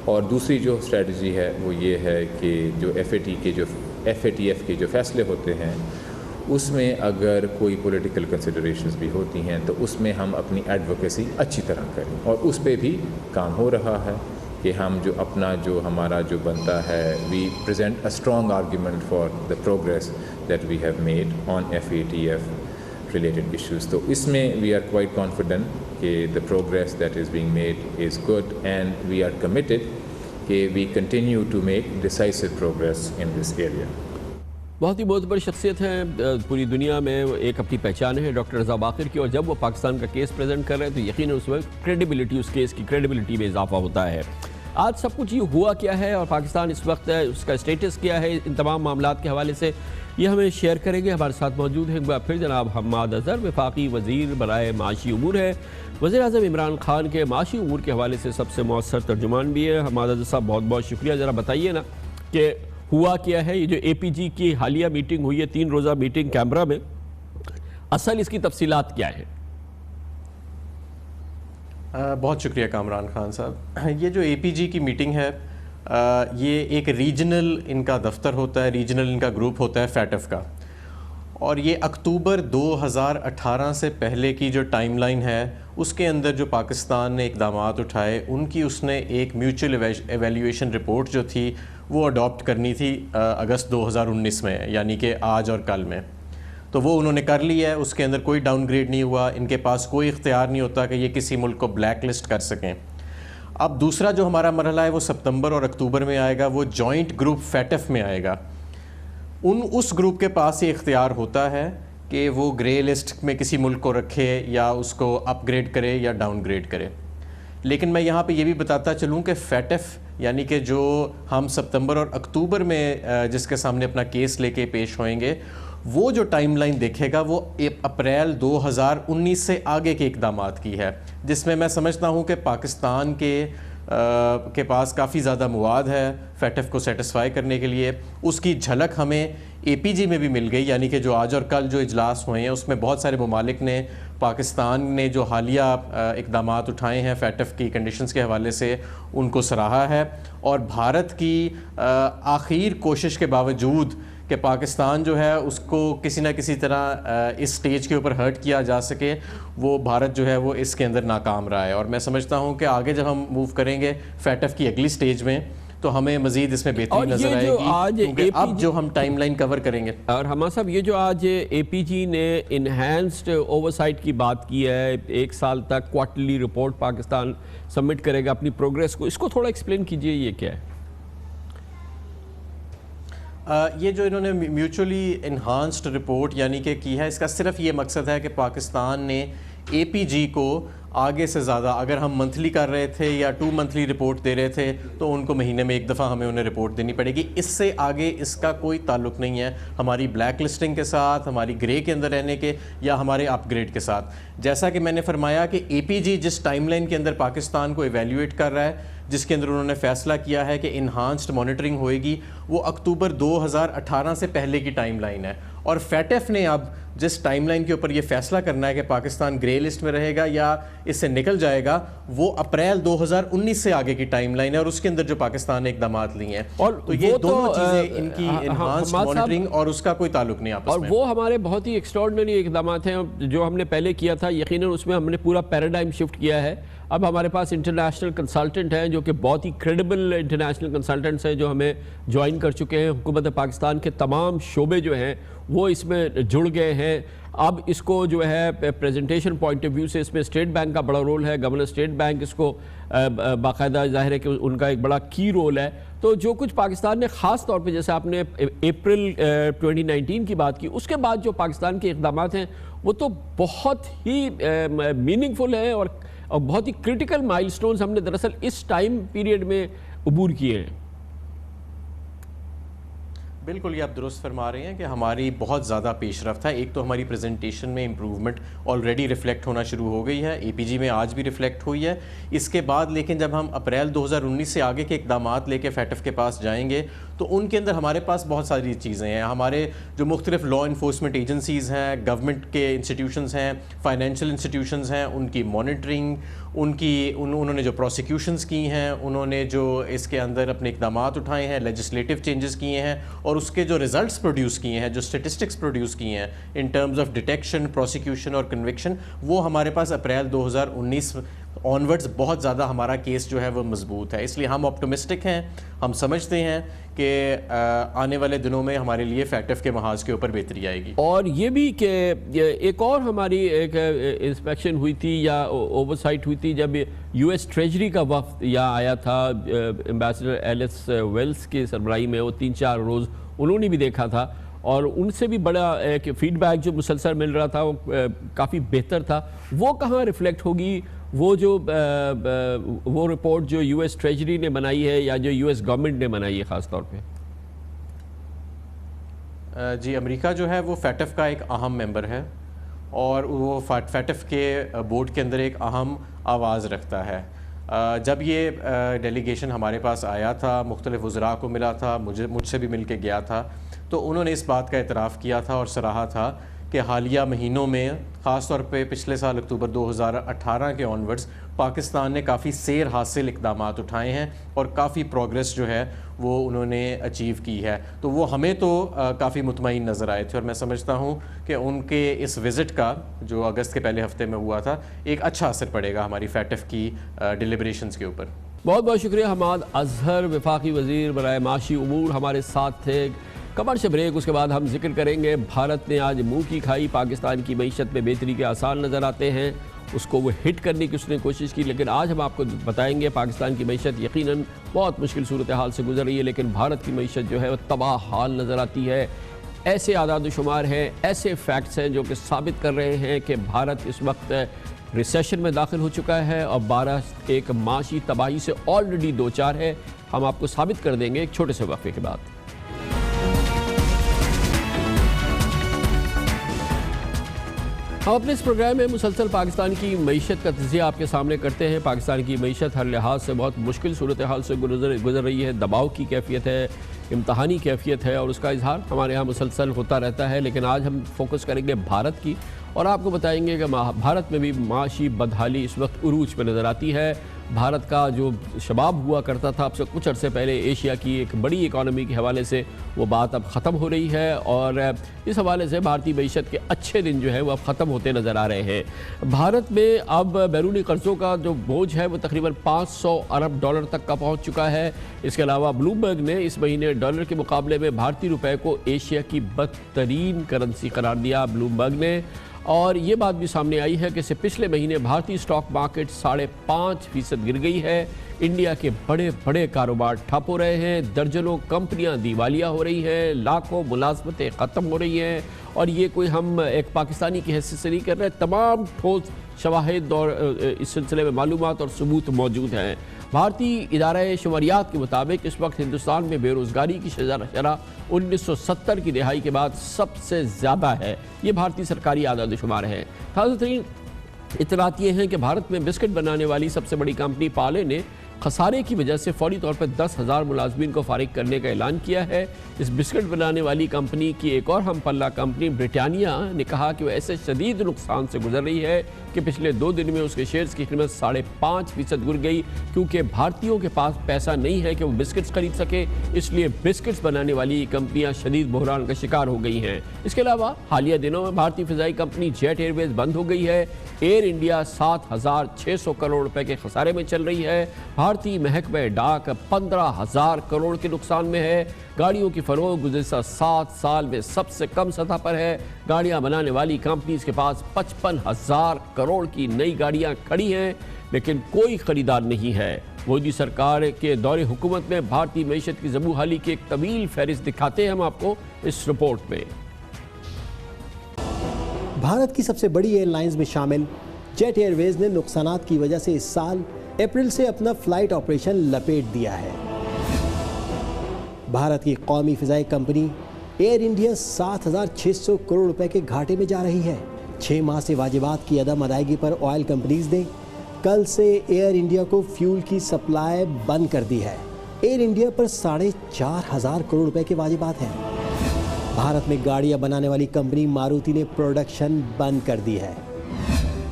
और दूसरी जो स्ट्रेटजी है वो ये है कि जो FATF के जो फ़ैसले होते हैं उसमें अगर कोई पॉलिटिकल कंसिडरेशंस भी होती हैं तो उसमें हम अपनी एडवोकेसी अच्छी तरह करें और उस पे भी काम हो रहा है कि हम जो अपना जो हमारा जो बनता है, we present a strong argument for the progress that we have made on FATF related issues. तो इसमें वी आर क्वाइट कॉन्फिडेंट कि the progress that is being made is good and we are committed कि we continue to make decisive progress in this area. बहुत ही मोतबर शख्सियत है पूरी दुनिया में, एक अपनी पहचान है डॉक्टर रज़ा बाक़िर की, और जब वो पाकिस्तान का केस प्रेजेंट कर रहे हैं तो यकीनन उस वक्त क्रेडिबिलिटी, उस केस की क्रेडिबिलिटी में इजाफा होता है। आज सब कुछ ये हुआ क्या है और पाकिस्तान इस वक्त उसका स्टेटस क्या है, इन तमाम मामलात के हवाले से ये हमें शेयर करेंगे। हमारे साथ मौजूद हैं एक बार फिर जनाब हम्माद अज़हर, वफाकी वज़ीर बराए माशी उमूर है, वज़ीर आज़म इमरान खान के माशी उमूर के हवाले से सबसे मौसर तर्जुमान भी है। हम्माद अज़हर साहब बहुत बहुत शुक्रिया। ज़रा बताइए ना कि हुआ क्या है, ये जो APG की हालिया मीटिंग हुई है, 3 रोज़ा मीटिंग कैमरा में, असल इसकी तफसीलात क्या है? बहुत शुक्रिया कामरान खान साहब। ये जो APG की मीटिंग है, ये एक रीजनल इनका दफ्तर होता है, रीजनल इनका ग्रुप होता है फैटफ का, और ये अक्टूबर 2018 से पहले की जो टाइमलाइन है उसके अंदर जो पाकिस्तान ने इक़दामात उठाए उनकी उसने एक म्यूचुअल एवेल्यूएशन रिपोर्ट जो थी वो अडॉप्ट करनी थी अगस्त 2019 में, यानी कि आज और कल में। तो वो उन्होंने कर लिया है, उसके अंदर कोई डाउनग्रेड नहीं हुआ, इनके पास कोई इख्तियार नहीं होता कि ये किसी मुल्क को ब्लैक लिस्ट कर सकें। अब दूसरा जो हमारा मरहला है वो सितंबर और अक्टूबर में आएगा, वो जॉइंट ग्रुप फैटफ में आएगा। उस ग्रुप के पास ये इख्तियार होता है कि वो ग्रे लिस्ट में किसी मुल्क को रखे या उसको अपग्रेड करे या डाउनग्रेड करे। लेकिन मैं यहाँ पे ये भी बताता चलूँ कि फैटफ यानी कि जो हम सितंबर और अक्टूबर में जिसके सामने अपना केस लेके पेश होएंगे, वो जो टाइमलाइन देखेगा वो अप्रैल 2019 से आगे के इक़दामात की है, जिसमें मैं समझता हूँ कि पाकिस्तान के पास काफ़ी ज़्यादा मवाद है फैटफ को सेटिस्फाई करने के लिए। उसकी झलक हमें APG में भी मिल गई, यानी कि जो आज और कल जो इजलास हुए हैं उसमें बहुत सारे ममालिक ने पाकिस्तान ने जो हालिया इक़दामात उठाए हैं फैटफ की कंडीशंस के हवाले से उनको सराहा है, और भारत की आखिर कोशिश के बावजूद कि पाकिस्तान जो है उसको किसी ना किसी तरह इस स्टेज के ऊपर हर्ट किया जा सके, वो भारत जो है वो इसके अंदर नाकाम रहा है। और मैं समझता हूँ कि आगे जब हम मूव करेंगे फैटफ की अगली स्टेज में तो हमें मजीद इसमें बेहतरी नजर आएगी, क्योंकि अब जो हम टाइमलाइन कवर करेंगे। और हमारा साहब ये जो आज APG ने इनहेंस्ड ओवरसाइट की बात की है, 1 साल तक क्वार्टरली रिपोर्ट पाकिस्तान सबमिट करेगा अपनी प्रोग्रेस को, इसको थोड़ा एक्सप्लेन कीजिए, ये क्या है? ये जो इन्होंने म्यूचुअली इन्हांस्ड रिपोर्ट यानी कि की है, इसका सिर्फ ये मकसद है कि पाकिस्तान ने APG को आगे से ज़्यादा, अगर हम मंथली कर रहे थे या 2 मंथली रिपोर्ट दे रहे थे तो उनको महीने में 1 दफ़ा हमें उन्हें रिपोर्ट देनी पड़ेगी। इससे आगे इसका कोई ताल्लुक़ नहीं है हमारी ब्लैक लिस्टिंग के साथ, हमारी ग्रे के अंदर रहने के या हमारे अपग्रेड के साथ। जैसा कि मैंने फरमाया कि APG जिस टाइमलाइन के अंदर पाकिस्तान को एवेल्यूएट कर रहा है, जिसके अंदर उन्होंने फ़ैसला किया है कि इन्हांस्ड मॉनिटरिंग होएगी, वो अक्टूबर 2018 से पहले की टाइमलाइन है। और फैटफ ने अब जिस टाइमलाइन के ऊपर ये फैसला करना है कि पाकिस्तान ग्रे लिस्ट में रहेगा या इससे निकल जाएगा, वो अप्रैल 2019 से आगे की टाइमलाइन है, और उसके अंदर जो पाकिस्तान ने इक़दामात लिए हैं। और तो ये दोनों चीज़ें इनकी इन्हांस्ड मॉनिटरिंग और उसका कोई ताल्लुक नहीं आपस में। और वो हमारे बहुत ही एक्स्ट्राऑर्डिनरी इक़दामात हैं जो हमने पहले किया था, यकीनन उसमें हमने पूरा पैराडाइम शिफ्ट किया है। अब हमारे पास इंटरनेशनल कंसल्टेंट हैं जो कि बहुत ही क्रेडिबल इंटरनेशनल कंसल्टेंट्स हैं जो हमें ज्वाइन कर चुके हैं। हुकूमत पाकिस्तान के तमाम शोबे जो हैं वो इसमें जुड़ गए हैं। अब इसको जो है प्रेजेंटेशन पॉइंट ऑफ व्यू से इसमें स्टेट बैंक का बड़ा रोल है, गवर्नर स्टेट बैंक इसको बाकायदा ज़ाहिर है कि उनका एक बड़ा की रोल है। तो जो कुछ पाकिस्तान ने ख़ास तौर पे, जैसे आपने अप्रैल 2019 की बात की, उसके बाद जो पाकिस्तान के इक़दामात हैं वो तो बहुत ही मीनिंगफुल हैं और बहुत ही क्रिटिकल माइलस्टोन्स हमने दरअसल इस टाइम पीरियड में अबूर किए हैं। बिल्कुल, ये आप दुरुस्त फरमा रहे हैं कि हमारी बहुत ज़्यादा पेशरफ्त है। एक तो हमारी प्रेजेंटेशन में इम्प्रूवमेंट ऑलरेडी रिफ्लेक्ट होना शुरू हो गई है, APG में आज भी रिफ्लेक्ट हुई है। इसके बाद लेकिन जब हम अप्रैल 2019 से आगे के इक़दामात लेके फैटफ के पास जाएंगे तो उनके अंदर हमारे पास बहुत सारी चीज़ें हैं। हमारे जो मुख्तलिफ लॉ इन्फोर्समेंट एजेंसीज़ हैं, गवर्नमेंट के इंस्टीट्यूशंस हैं, फाइनेंशियल इंस्टीट्यूशंस हैं, उनकी मॉनिटरिंग, उन्होंने जो प्रोसिक्यूशंस की हैं, उन्होंने जो इसके अंदर अपने इक़दामात उठाए हैं, लेजिस्लेटिव चेंजेस किए हैं और उसके जो रिजल्ट्स प्रोड्यूस किए हैं, जो स्टेटिस्टिक्स प्रोड्यूस किए हैं in terms of detection, prosecution और कन्विक्शन, वो हमारे पास अप्रैल 2019 ऑनवर्ड्स बहुत ज़्यादा हमारा केस जो है वो मजबूत है। इसलिए हम ऑप्टिमिस्टिक हैं, हम समझते हैं कि आने वाले दिनों में हमारे लिए फैक्टिव के महाज के ऊपर बेहतरी आएगी। और ये भी कि एक और हमारी एक इंस्पेक्शन हुई थी या ओवरसाइट हुई थी जब US ट्रेजरी का वफ्द यहाँ आया था, एम्बेसडर एलिस वेल्स की सरबराही में, वो 3-4 रोज़ उन्होंने भी देखा था और उनसे भी बड़ा एक फीडबैक जो मुसलसल मिल रहा था वो काफ़ी बेहतर था। वो कहाँ रिफ्लेक्ट होगी? वो जो वो रिपोर्ट जो US ट्रेजरी ने बनाई है या जो US गवर्नमेंट ने बनाई है ख़ास तौर पे? जी, अमेरिका जो है वो फैटफ का एक अहम मेंबर है और वो फैटफ के बोर्ड के अंदर एक अहम आवाज़ रखता है। जब ये डेलीगेशन हमारे पास आया था, मुख्तलिफ वज़रा को मिला था, मुझसे भी मिल के गया था, तो उन्होंने इस बात का इतराफ़ किया था और सराहा था कि हालिया महीनों में, ख़ास तौर पे पिछले साल अक्टूबर 2018 के ऑनवर्ड्स, पाकिस्तान ने काफ़ी सैर हासिल इक़दामात उठाए हैं और काफ़ी प्रोग्रेस जो है वो उन्होंने अचीव की है। तो वो हमें तो काफ़ी मुतमईन नज़र आए थे और मैं समझता हूँ कि उनके इस विज़िट का जो अगस्त के पहले हफ्ते में हुआ था एक अच्छा असर पड़ेगा हमारी फैटफ की डिलिब्रेशंस के ऊपर। बहुत बहुत शुक्रिया हमाद अजहर, वफाकी वज़ीर बराए माशी उमूर, हमारे साथ थे। कमर्शियल ब्रेक, उसके बाद हम जिक्र करेंगे भारत ने आज मुंह की खाई, पाकिस्तान की मईशत में बेहतरी के आसार नज़र आते हैं, उसको वो हिट करने की उसने कोशिश की, लेकिन आज हम आपको बताएंगे पाकिस्तान की मईशत यकीनन बहुत मुश्किल सूरत हाल से गुजर रही है, लेकिन भारत की मईशत जो है वो तबाह हाल नज़र आती है। ऐसे आदाद शुमार हैं, ऐसे फैक्ट्स हैं जो कि साबित कर रहे हैं कि भारत इस वक्त रिसेशन में दाखिल हो चुका है और भारत एक माशी तबाही से ऑलरेडी 2-4 है। हम आपको साबित कर देंगे एक छोटे से वक्फे के बाद। हम अपने इस प्रोग्राम में मुसलसल पाकिस्तान की मईशत का तज़किया आपके सामने करते हैं। पाकिस्तान की मईशत हर लिहाज से बहुत मुश्किल सूरत हाल से गुजर रही है, दबाव की कैफियत है, इम्तहानी कैफियत है और उसका इजहार हमारे यहाँ मुसलसल होता रहता है। लेकिन आज हम फोकस करेंगे भारत की और आपको बताएंगे कि भारत में भी माशी बदहाली इस वक्त उरूज पर नज़र आती है। भारत का जो शबाब हुआ करता था अब से कुछ अरसे पहले एशिया की एक बड़ी इकॉनमी के हवाले से, वो बात अब ख़त्म हो रही है और इस हवाले से भारतीय मईशत के अच्छे दिन जो है वो अब ख़त्म होते नज़र आ रहे हैं। भारत में अब बैरूनी कर्ज़ों का जो बोझ है वो तकरीबन $500 अरब तक का पहुँच चुका है। इसके अलावा ब्लूमबर्ग ने इस महीने डॉलर के मुकाबले में भारतीय रुपये को एशिया की बदतरीन करेंसी करार दिया, ब्लूमबर्ग ने। और ये बात भी सामने आई है कि इससे पिछले महीने भारतीय स्टॉक मार्केट 5.5% गिर गई है। इंडिया के बड़े बड़े कारोबार ठप हो रहे हैं, दर्जनों कंपनियां दिवालिया हो रही हैं, लाखों मुलाजमतें ख़त्म हो रही हैं। और ये कोई हम एक पाकिस्तानी की हैसियत से नहीं कर रहे, तमाम ठोस शवाहिद और इस सिलसिले में मालूमात और सबूत मौजूद हैं। भारतीय इदारा शुमारियात के मुताबिक इस वक्त हिंदुस्तान में बेरोज़गारी की शरह 1970 की दिहाई के बाद सबसे ज़्यादा है। ये भारतीय सरकारी आदाद शुमार है। ताज़ा तरीन इतलात ये हैं कि भारत में बिस्किट बनाने वाली सबसे बड़ी कंपनी पाले ने खसारे की वजह से फौरी तौर पर 10,000 मुलाजमीन को फारिग करने का ऐलान किया है। इस बिस्किट बनाने वाली कंपनी की एक और हम पल्ला कंपनी ब्रिटानिया ने कहा कि वह ऐसे शदीद नुकसान से गुजर रही है कि पिछले 2 दिन में उसके शेयर्स की कीमत 5.5% गिर गई, क्योंकि भारतीयों के पास पैसा नहीं है कि वो बिस्किट्स खरीद सके। इसलिए बिस्किट्स बनाने वाली कंपनियां शदीद बहरान का शिकार हो गई हैं। इसके अलावा हालिया दिनों में भारतीय फ़िज़ाई कंपनी जेट एयरवेज बंद हो गई है। एयर इंडिया 7,600 करोड़ रुपए के खसारे में चल रही है। भारतीय महकमा डाक 15,000 करोड़ के नुकसान में है। गाड़ियों की फरोख्त गुज़िश्ता 7 साल में सबसे कम सतह पर है। गाड़ियां बनाने वाली कंपनीज के पास 55,000 करोड़ की नई गाड़ियां खड़ी हैं, लेकिन कोई खरीदार नहीं है। मोदी सरकार के दौरे हुकूमत में भारतीय मईशत की ज़बू हाली की एक तवील फहरिस्त दिखाते हैं हम आपको इस रिपोर्ट में। भारत की सबसे बड़ी एयरलाइंस में शामिल जेट एयरवेज ने नुकसानात की वजह से इस साल अप्रैल से अपना फ्लाइट ऑपरेशन लपेट दिया है। भारत की कौमी फ़िज़ाई कंपनी एयर इंडिया 7,600 करोड़ रुपए के घाटे में जा रही है। 6 माह से वाजिबात की अदम अदायगी पर ऑयल कंपनीज ने कल से एयर इंडिया को फ्यूल की सप्लाई बंद कर दी है। एयर इंडिया पर 4,500 करोड़ रुपए के वाजिबात हैं। भारत में गाड़ियां बनाने वाली कंपनी मारुति ने प्रोडक्शन बंद कर दी है।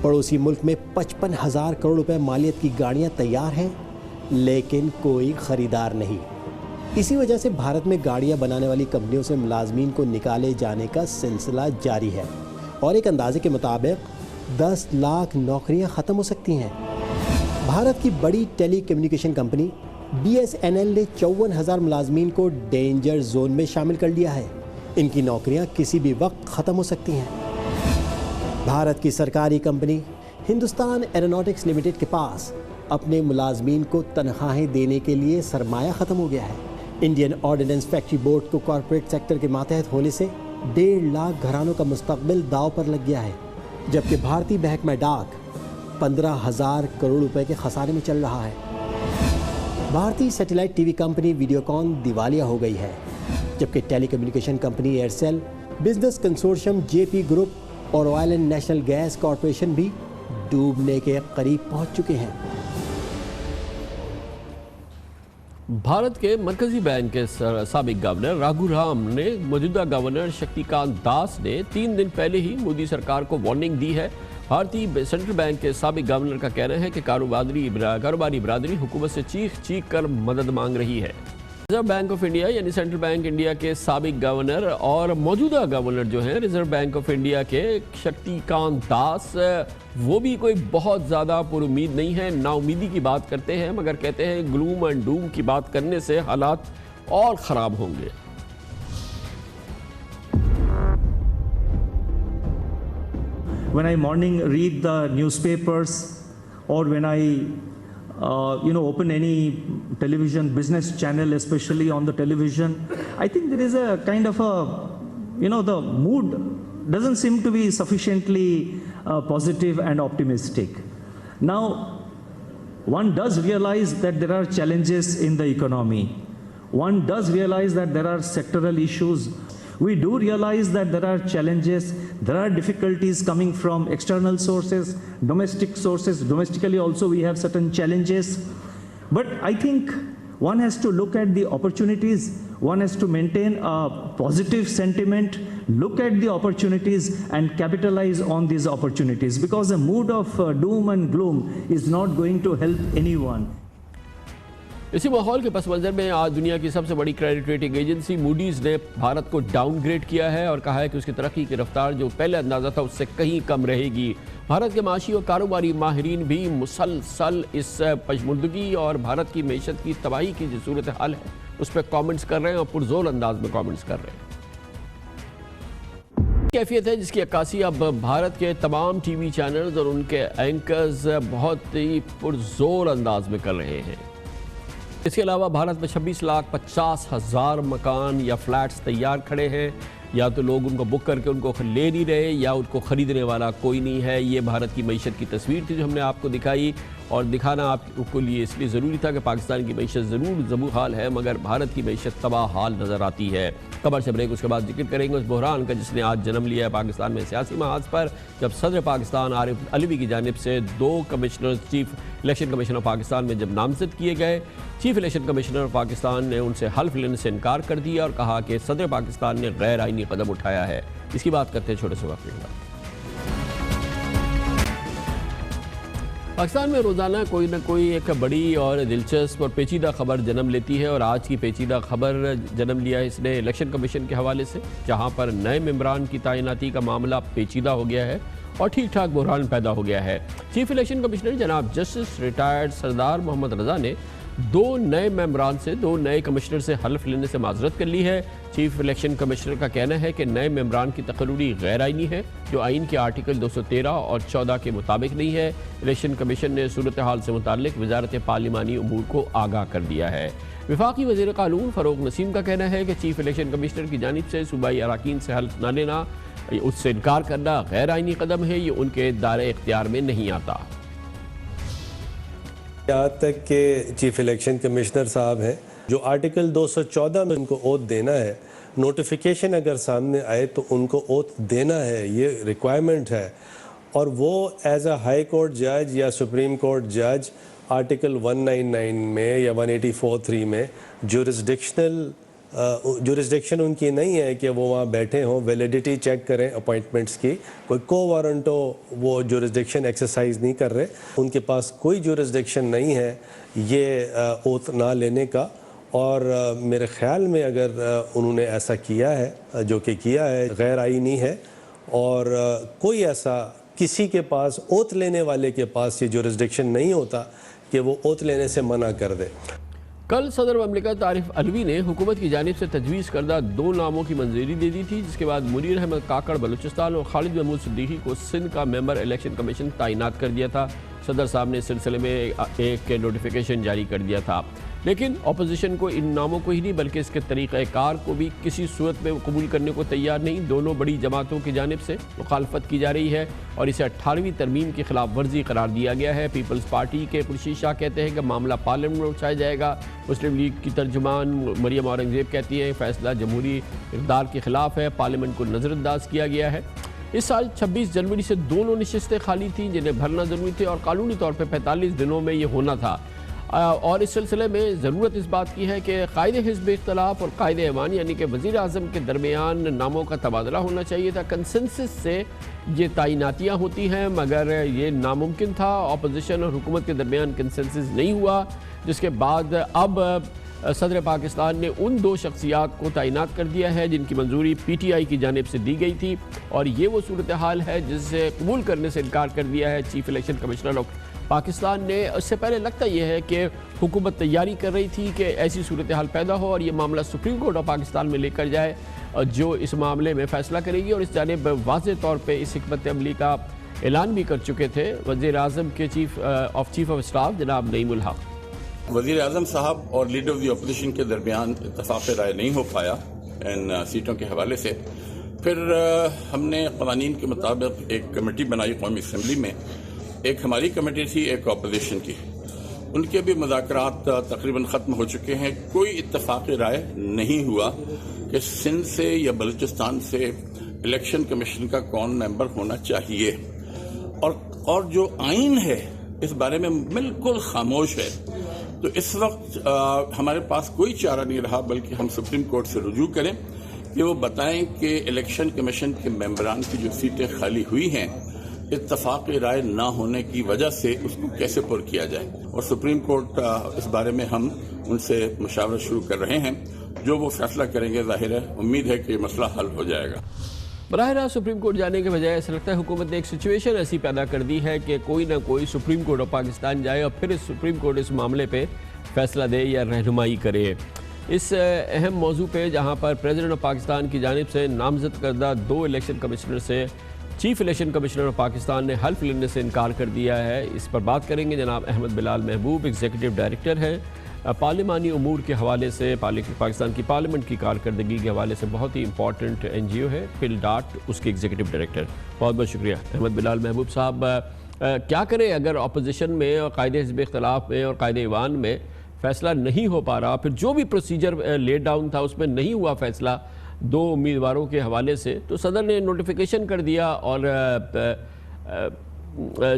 पड़ोसी मुल्क में 55,000 करोड़ रुपए मालियत की गाड़ियां तैयार हैं, लेकिन कोई खरीदार नहीं। इसी वजह से भारत में गाड़ियां बनाने वाली कंपनियों से मुलाजमीन को निकाले जाने का सिलसिला जारी है और एक अंदाजे के मुताबिक 10 लाख नौकरियां ख़त्म हो सकती हैं। भारत की बड़ी टेलीकम्युनिकेशन कंपनी BSNL ने 54,000 मुलाजमीन को डेंजर जोन में शामिल कर लिया है। इनकी नौकरियां किसी भी वक्त ख़त्म हो सकती हैं। भारत की सरकारी कंपनी हिंदुस्तान एरोनॉटिक्स लिमिटेड के पास अपने मुलाजमीन को तनख्वाहें देने के लिए सरमाया ख़त्म हो गया है। इंडियन ऑर्डिनेंस फैक्ट्री बोर्ड को कॉरपोरेट सेक्टर के मातहत होने से 1.5 लाख घरानों का मुस्तकबिल दाव पर लग गया है, जबकि भारतीय महकमा डाक 15,000 करोड़ रुपए के खसारे में चल रहा है। भारतीय सैटेलाइट टीवी कंपनी वीडियोकॉन दिवालिया हो गई है, जबकि telecommunication company Aircel, business consortium JP group और oil and national gas corporation भी डूबने के करीब पहुंच चुके हैं। भारत के मरकजी बैंक के साबिक गवर्नर राघुराम ने मौजूदा गवर्नर शक्तिकांत दास ने 3 दिन पहले ही मोदी सरकार को वार्निंग दी है। भारतीय सेंट्रल बैंक के साबिक गवर्नर का कहना है कि कारोबारी बिरादरी हुकूमत से चीख चीख कर मदद मांग रही है। रिजर्व बैंक ऑफ इंडिया यानी सेंट्रल बैंक इंडिया के साबिक गवर्नर और मौजूदा गवर्नर जो हैं रिजर्व बैंक ऑफ इंडिया के शक्तिकांत दास, वो भी कोई बहुत ज़्यादा पुरुमीद नहीं है, नाउमीदी की बात करते हैं, मगर कहते हैं ग्लूम एंड डूम की बात करने से हालात और ख़राब होंगे। When I morning read the newspapers or when I open any television business channel, especially on the television, I think there is a kind of the mood doesn't seem to be sufficiently positive and optimistic. Now, one does realize that there are challenges in the economy. One does realize that there are sectoral issues. We do realize that there are challenges, there are difficulties coming from external sources, domestic sources. Domestically also we have certain challenges. But I think one has to look at the opportunities, one has to maintain a positive sentiment, look at the opportunities and capitalize on these opportunities, because a mood of doom and gloom is not going to help anyone. इसी माहौल के पस मंज़र में आज दुनिया की सबसे बड़ी क्रेडिट रेटिंग एजेंसी मूडीज़ ने भारत को डाउनग्रेड किया है और कहा है कि उसकी तरक्की की रफ्तार जो पहले अंदाज़ा था उससे कहीं कम रहेगी। भारत के माशी और कारोबारी माहिरीन भी मुसलसल इस पशमुर्दगी और भारत की मैशत की तबाही की जो सूरत हाल है उस पर कॉमेंट्स कर रहे हैं और पुरजोर अंदाज में कॉमेंट्स कर रहे हैं। कैफियत है जिसकी अक्कासी अब भारत के तमाम टीवी चैनल्स और उनके एंकर्स बहुत ही पुरजोर अंदाज में कर रहे हैं। इसके अलावा भारत में 26,50,000 मकान या फ्लैट्स तैयार खड़े हैं, या तो लोग उनको बुक करके उनको ले नहीं रहे या उनको ख़रीदने वाला कोई नहीं है। ये भारत की मईशत की तस्वीर थी जो हमने आपको दिखाई, और दिखाना आपको लिए इसलिए ज़रूरी था कि पाकिस्तान की मईशत ज़रूर ज़बू हाल है मगर भारत की मईशत तबाह हाल नज़र आती है। खबर से ब्रेक, उसके बाद जिक्र करेंगे उस बहरान का जिसने आज जन्म लिया है पाकिस्तान में सियासी महाज पर, जब सदर पाकिस्तान आरिफ अलवी की जानिब से 2 commissioner chief election commission of Pakistan में जब नामजद किए गए, chief election commissioner of Pakistan ने उनसे हल्फ लेने से इनकार कर दिया और कहा कि सदर पाकिस्तान ने गैर आइनी कदम उठाया है। इसकी बात करते हैं छोटे से वक्त के बाद। पाकिस्तान में रोज़ाना कोई ना कोई एक बड़ी और दिलचस्प और पेचीदा खबर जन्म लेती है, और आज की पेचीदा खबर जन्म लिया है इसने इलेक्शन कमीशन के हवाले से, जहां पर नए मेंबरान की तैनाती का मामला पेचीदा हो गया है और ठीक ठाक बहरान पैदा हो गया है। चीफ इलेक्शन कमिश्नर जनाब जस्टिस रिटायर्ड सरदार मोहम्मद रजा ने 2 नए मेंबरान से 2 नए कमिश्नर से हल्फ लेने से माजरत कर ली है। चीफ इलेक्शन कमिश्नर का कहना है कि नए मेंबरान की तकर्री गैर आइनी है जो आइन के आर्टिकल 213 और 14 के मुताबिक नहीं है। इलेक्शन कमीशन ने सूरत हाल से मुताल्लिक वजारत पार्लिमानी उमूर को आगाह कर दिया है। वफाकी वज़ीर कानून फ़ारूक नसीम का कहना है कि चीफ इलेक्शन कमिश्नर की जानिब से सूबाई अराकीन से हल्फ न लेना, उससे इनकार करना गैर आइनी कदम है, ये उनके दायरे इख्तियार में नहीं आता। यहाँ तक कि चीफ इलेक्शन कमिश्नर साहब हैं जो आर्टिकल 214 में उनको ओथ देना है, नोटिफिकेशन अगर सामने आए तो उनको ओथ देना है, ये रिक्वायरमेंट है। और वो एज अ हाई कोर्ट जज या सुप्रीम कोर्ट जज आर्टिकल 199 में या 184(3) में जुरिस्डिक्शन उनकी नहीं है कि वो वहाँ बैठे हों, वैलिडिटी चेक करें अपॉइंटमेंट्स की, कोई को वारंट हो वो जुरिस्डिक्शन एक्सरसाइज नहीं कर रहे, उनके पास कोई जुरिस्डिक्शन नहीं है ये ओथ ना लेने का। और मेरे ख्याल में अगर उन्होंने ऐसा किया है जो कि किया है गैर आइनी है, और कोई ऐसा किसी के पास ओथ लेने वाले के पास ये जुरिस्डिक्शन नहीं होता कि वो ओथ लेने से मना कर दे। कल सदर ममलिकत आरिफ अलवी ने हुकूमत की जानिब से तजवीज़ करदा 2 नामों की मंजूरी दे दी थी, जिसके बाद मुनीर अहमद काकड़ बलूचिस्तान और खालिद महमूद सिद्दीकी को सिंध का मेंबर इलेक्शन कमीशन तैनात कर दिया था। सदर साहब ने इस सिलसिले में एक नोटिफिकेशन जारी कर दिया था, लेकिन अपोजिशन को इन नामों को ही नहीं बल्कि इसके तरीक़ाकार को भी किसी सूरत में कबूल करने को तैयार नहीं। दोनों बड़ी जमातों की जानिब से मुखालफत की जा रही है और इसे 18वीं तरमीम की खिलाफ वर्जी करार दिया गया है। पीपल्स पार्टी के पुरशी शाह कहते हैं कि मामला पार्लियामेंट में उठाया जाएगा। मुस्लिम लीग की तर्जुमान मरियम औरंगजेब कहती है फैसला जमहूरी इक़दार के खिलाफ है, पार्लियामेंट को नज़रअंदाज किया गया है। इस साल 26 जनवरी से दोनों नशिस्तें खाली थीं जिन्हें भरना ज़रूरी थे और कानूनी तौर पर 45 दिनों में ये होना था। और इस सिलसिले में ज़रूरत इस बात की है कि कायदे हिज़्ब इख्तलाफ और कायदे ऐवान यानी कि वज़ीर आज़म के दरमियान नामों का तबादला होना चाहिए था। कंसेंसस से ये तैनातियाँ होती हैं मगर ये नामुमकिन था। अपोजिशन और हुकूमत के दरमियान कंसेंसस नहीं हुआ, जिसके बाद अब सदर पाकिस्तान ने उन 2 शख्सियात को तैनात कर दिया है जिनकी मंजूरी PTI की जानिब से दी गई थी और ये वो सूरत हाल है जिसे कबूल करने से इनकार कर दिया है chief election commissioner of Pakistan ने। इससे पहले लगता यह है कि हुकूमत तैयारी कर रही थी कि ऐसी सूरत हाल पैदा हो और ये मामला सुप्रीम कोर्ट ऑफ पाकिस्तान में लेकर जाए जो इस मामले में फ़ैसला करेगी। और इस जानिब वाज़ेह तौर पर इस हिकमत अमली का ऐलान भी कर चुके थे वज़ीर आज़म के चीफ ऑफ स्टाफ जनाब नईम उल हक। वज़ीर आज़म साहब और लीडर ऑफ द अपोजिशन के दरमियान इत्तफ़ाक़ राय नहीं हो पाया इन सीटों के हवाले से। फिर हमने क़वानीन के मुताबिक एक कमेटी बनाई कौमी असम्बली में। एक हमारी कमेटी थी, एक अपोजिशन की। उनके भी मुज़ाकरात तकरीबन ख़त्म हो चुके हैं। कोई इत्तफ़ाक़ राय नहीं हुआ कि सिंध से या बलूचिस्तान से इलेक्शन कमीशन का कौन मेंबर होना चाहिए और जो आइन है इस बारे में बिल्कुल खामोश है। तो इस वक्त हमारे पास कोई चारा नहीं रहा बल्कि हम सुप्रीम कोर्ट से रुजू करें कि वो बताएं कि इलेक्शन कमीशन के मेंबरान की जो सीटें खाली हुई हैं इत्तफाक राय ना होने की वजह से उसको कैसे पुर किया जाए। और सुप्रीम कोर्ट इस बारे में हम उनसे मुशावरा शुरू कर रहे हैं। जो वो फैसला करेंगे जाहिर है उम्मीद है कि ये मसला हल हो जाएगा। बराह रास्त सुप्रीम कोर्ट जाने के बजाय ऐसा लगता है हुकूमत ने एक सिचुएशन ऐसी पैदा कर दी है कि कोई ना कोई सुप्रीम कोर्ट ऑफ पाकिस्तान जाए और फिर इस सुप्रीम कोर्ट इस मामले पे फैसला दे या रहनुमाई करे। इस अहम मौजू पे जहाँ पर प्रेसिडेंट ऑफ पाकिस्तान की जानिब से नामजद करदा 2 इलेक्शन कमिश्नर से chief election commissioner of Pakistan ने हल्फ लेने से इनकार कर दिया है। इस पर बात करेंगे। जनाब अहमद बिलाल महबूब एग्जीक्यूटिव डायरेक्टर हैं पार्लिमानी उमूर के हवाले से, पाकिस्तान की पार्लियामेंट की कारकर्दगी के हवाले से बहुत ही इंपॉर्टेंट NGO है फिल डाट, उसके एग्जीक्यूटिव डायरेक्टर। बहुत बहुत शुक्रिया अहमद बिलाल महबूब साहब। क्या करें अगर अपोजिशन में और कायदे हिज़्ब इख्तलाफ में और कायदे ईवान में फ़ैसला नहीं हो पा रहा, फिर जो भी प्रोसीजर लेट डाउन था उसमें नहीं हुआ फ़ैसला 2 उम्मीदवारों के हवाले से, तो सदर ने नोटिफिकेशन कर दिया और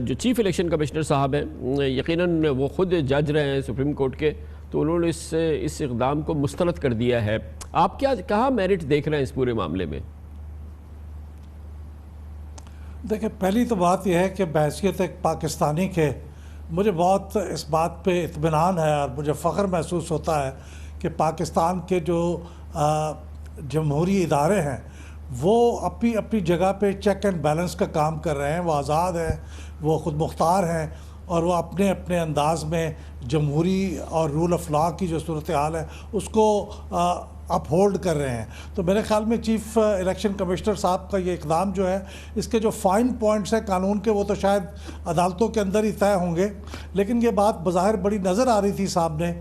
जो चीफ इलेक्शन कमिश्नर साहब हैं यकीनन वो ख़ुद जज रहे हैं सुप्रीम कोर्ट के, तो उन्होंने इस इक़दाम को मुस्तरद कर दिया है। आप क्या कहाँ मेरिट देख रहे हैं इस पूरे मामले में? देखिए, पहली तो बात यह है कि बहैसियत एक पाकिस्तानी के मुझे बहुत इस बात पे इत्मीनान है और मुझे फ़ख्र महसूस होता है कि पाकिस्तान के जो जमहूरी इदारे हैं वो अपनी अपनी जगह पे चेक एंड बैलेंस का काम कर रहे हैं। वो आज़ाद हैं, वो ख़ुद मुख्तार हैं और वो अपने अपने अंदाज में जमहूरी और रूल ऑफ लॉ की जो सूरत हाल है उसको अपहोल्ड कर रहे हैं। तो मेरे ख्याल में चीफ इलेक्शन कमिश्नर साहब का ये इक़दाम जो है, इसके जो फाइन पॉइंट्स हैं कानून के वो तो शायद अदालतों के अंदर ही तय होंगे, लेकिन ये बात बज़ाहिर बड़ी नज़र आ रही थी सामने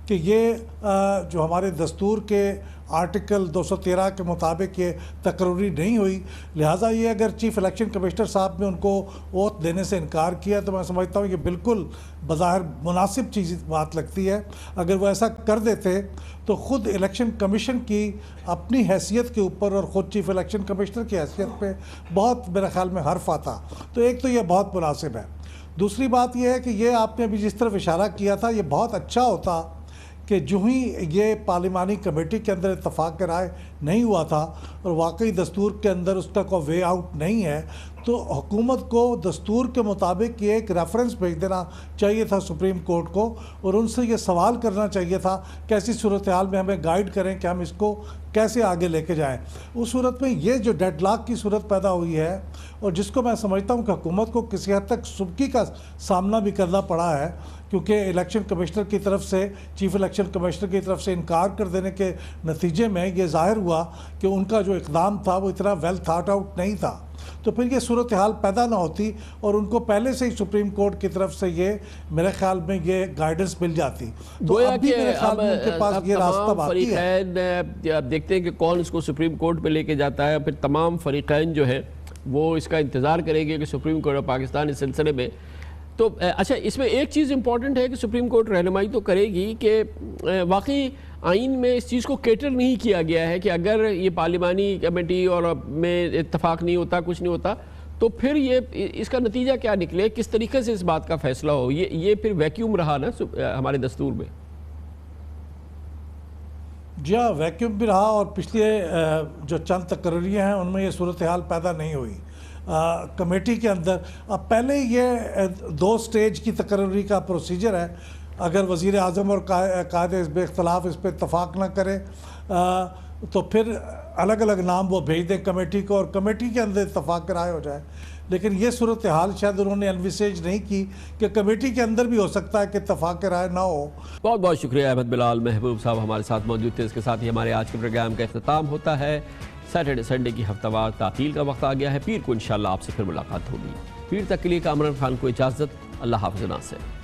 कि ये जो हमारे दस्तूर के आर्टिकल 213 के मुताबिक ये तकरूरी नहीं हुई। लिहाजा ये अगर चीफ इलेक्शन कमिश्नर साहब ने उनको ओथ देने से इनकार किया तो मैं समझता हूँ कि बिल्कुल बज़ाहिर मुनासिब चीज़ बात लगती है। अगर वो ऐसा कर देते तो ख़ुद इलेक्शन कमीशन की अपनी हैसियत के ऊपर और ख़ुद चीफ इलेक्शन कमिश्नर की हैसियत पे बहुत मेरे ख्याल में हर्फ आता। तो एक तो ये बहुत मुनासिब है। दूसरी बात यह है कि ये आपने अभी जिस तरफ इशारा किया था, ये बहुत अच्छा होता कि जो ही ये पार्लिमानी कमेटी के अंदर इत्तफाक राय नहीं हुआ था और वाकई दस्तूर के अंदर उसका कोई वे आउट नहीं है, तो हुकूमत को दस्तूर के मुताबिक ये एक रेफरेंस भेज देना चाहिए था सुप्रीम कोर्ट को और उनसे ये सवाल करना चाहिए था कैसी सूरत हाल में हमें गाइड करें कि हम इसको कैसे आगे लेके जाएं। उस सूरत में ये जो डेडलॉक की सूरत पैदा हुई है और जिसको मैं समझता हूँ कि हुकूमत को किसी हद तक सुबकी का सामना भी करना पड़ा है, क्योंकि इलेक्शन कमिश्नर की तरफ से, चीफ इलेक्शन कमिश्नर की तरफ से इनकार कर देने के नतीजे में ये ज़ाहिर हुआ कि उनका जो इक़दाम था वो इतना वेल थॉट आउट नहीं था। तो फिर ये सूरत हाल पैदा ना होती और उनको पहले से ही सुप्रीम कोर्ट की तरफ से ये मेरे ख्याल में ये गाइडेंस मिल जाती। तो अब भी मेरे ख्याल में उनके पास ये रास्ता बाकी है। अब देखते हैं कि कौन इसको सुप्रीम कोर्ट पे लेके जाता है। फिर तमाम फरीक़ैन जो है वो इसका इंतज़ार करेंगे कि सुप्रीम कोर्ट ऑफ पाकिस्तान इस सिलसिले में। तो अच्छा, इसमें एक चीज़ इंपॉर्टेंट है कि सुप्रीम कोर्ट रहनुमाई तो करेगी कि वाकई आइन में इस चीज़ को केटर नहीं किया गया है कि अगर ये पार्लिमानी कमेटी और में इत्तफाक नहीं होता, कुछ नहीं होता, तो फिर ये इसका नतीजा क्या निकले, किस तरीके से इस बात का फैसला हो। ये फिर वैक्यूम रहा ना हमारे दस्तूर में। जी हाँ, वैक्यूम भी रहा और पिछले जो चंद तकर्रियाँ हैं उनमें ये सूरत हाल पैदा नहीं हुई। कमेटी के अंदर अब पहले ये 2 स्टेज की तकर्री का प्रोसीजर है। अगर वज़ीर आज़म और कायदे हिज़्ब इख्तिलाफ इस पर इत्तफाक ना करें तो फिर अलग अलग नाम वो भेज दें कमेटी को और कमेटी के अंदर इत्तफाक राय हो जाए। लेकिन ये सूरत हाल शायद उन्होंने एनविसेज नहीं की कि कमेटी के अंदर भी हो सकता है कि इत्तफाक राय ना हो। बहुत बहुत शुक्रिया अहमद बिलाल महबूब साहब हमारे साथ मौजूद थे। इसके साथ ही हमारे आज के प्रोग्राम का इख्तिताम होता है। सैटरडे संडे की हफ्तावार तातील का वक्त आ गया है। पीर को इंशाल्लाह आपसे फिर मुलाकात होगी। पीर तक के लिए कामरान खान को इजाज़त। अल्लाह हाफ़िज़।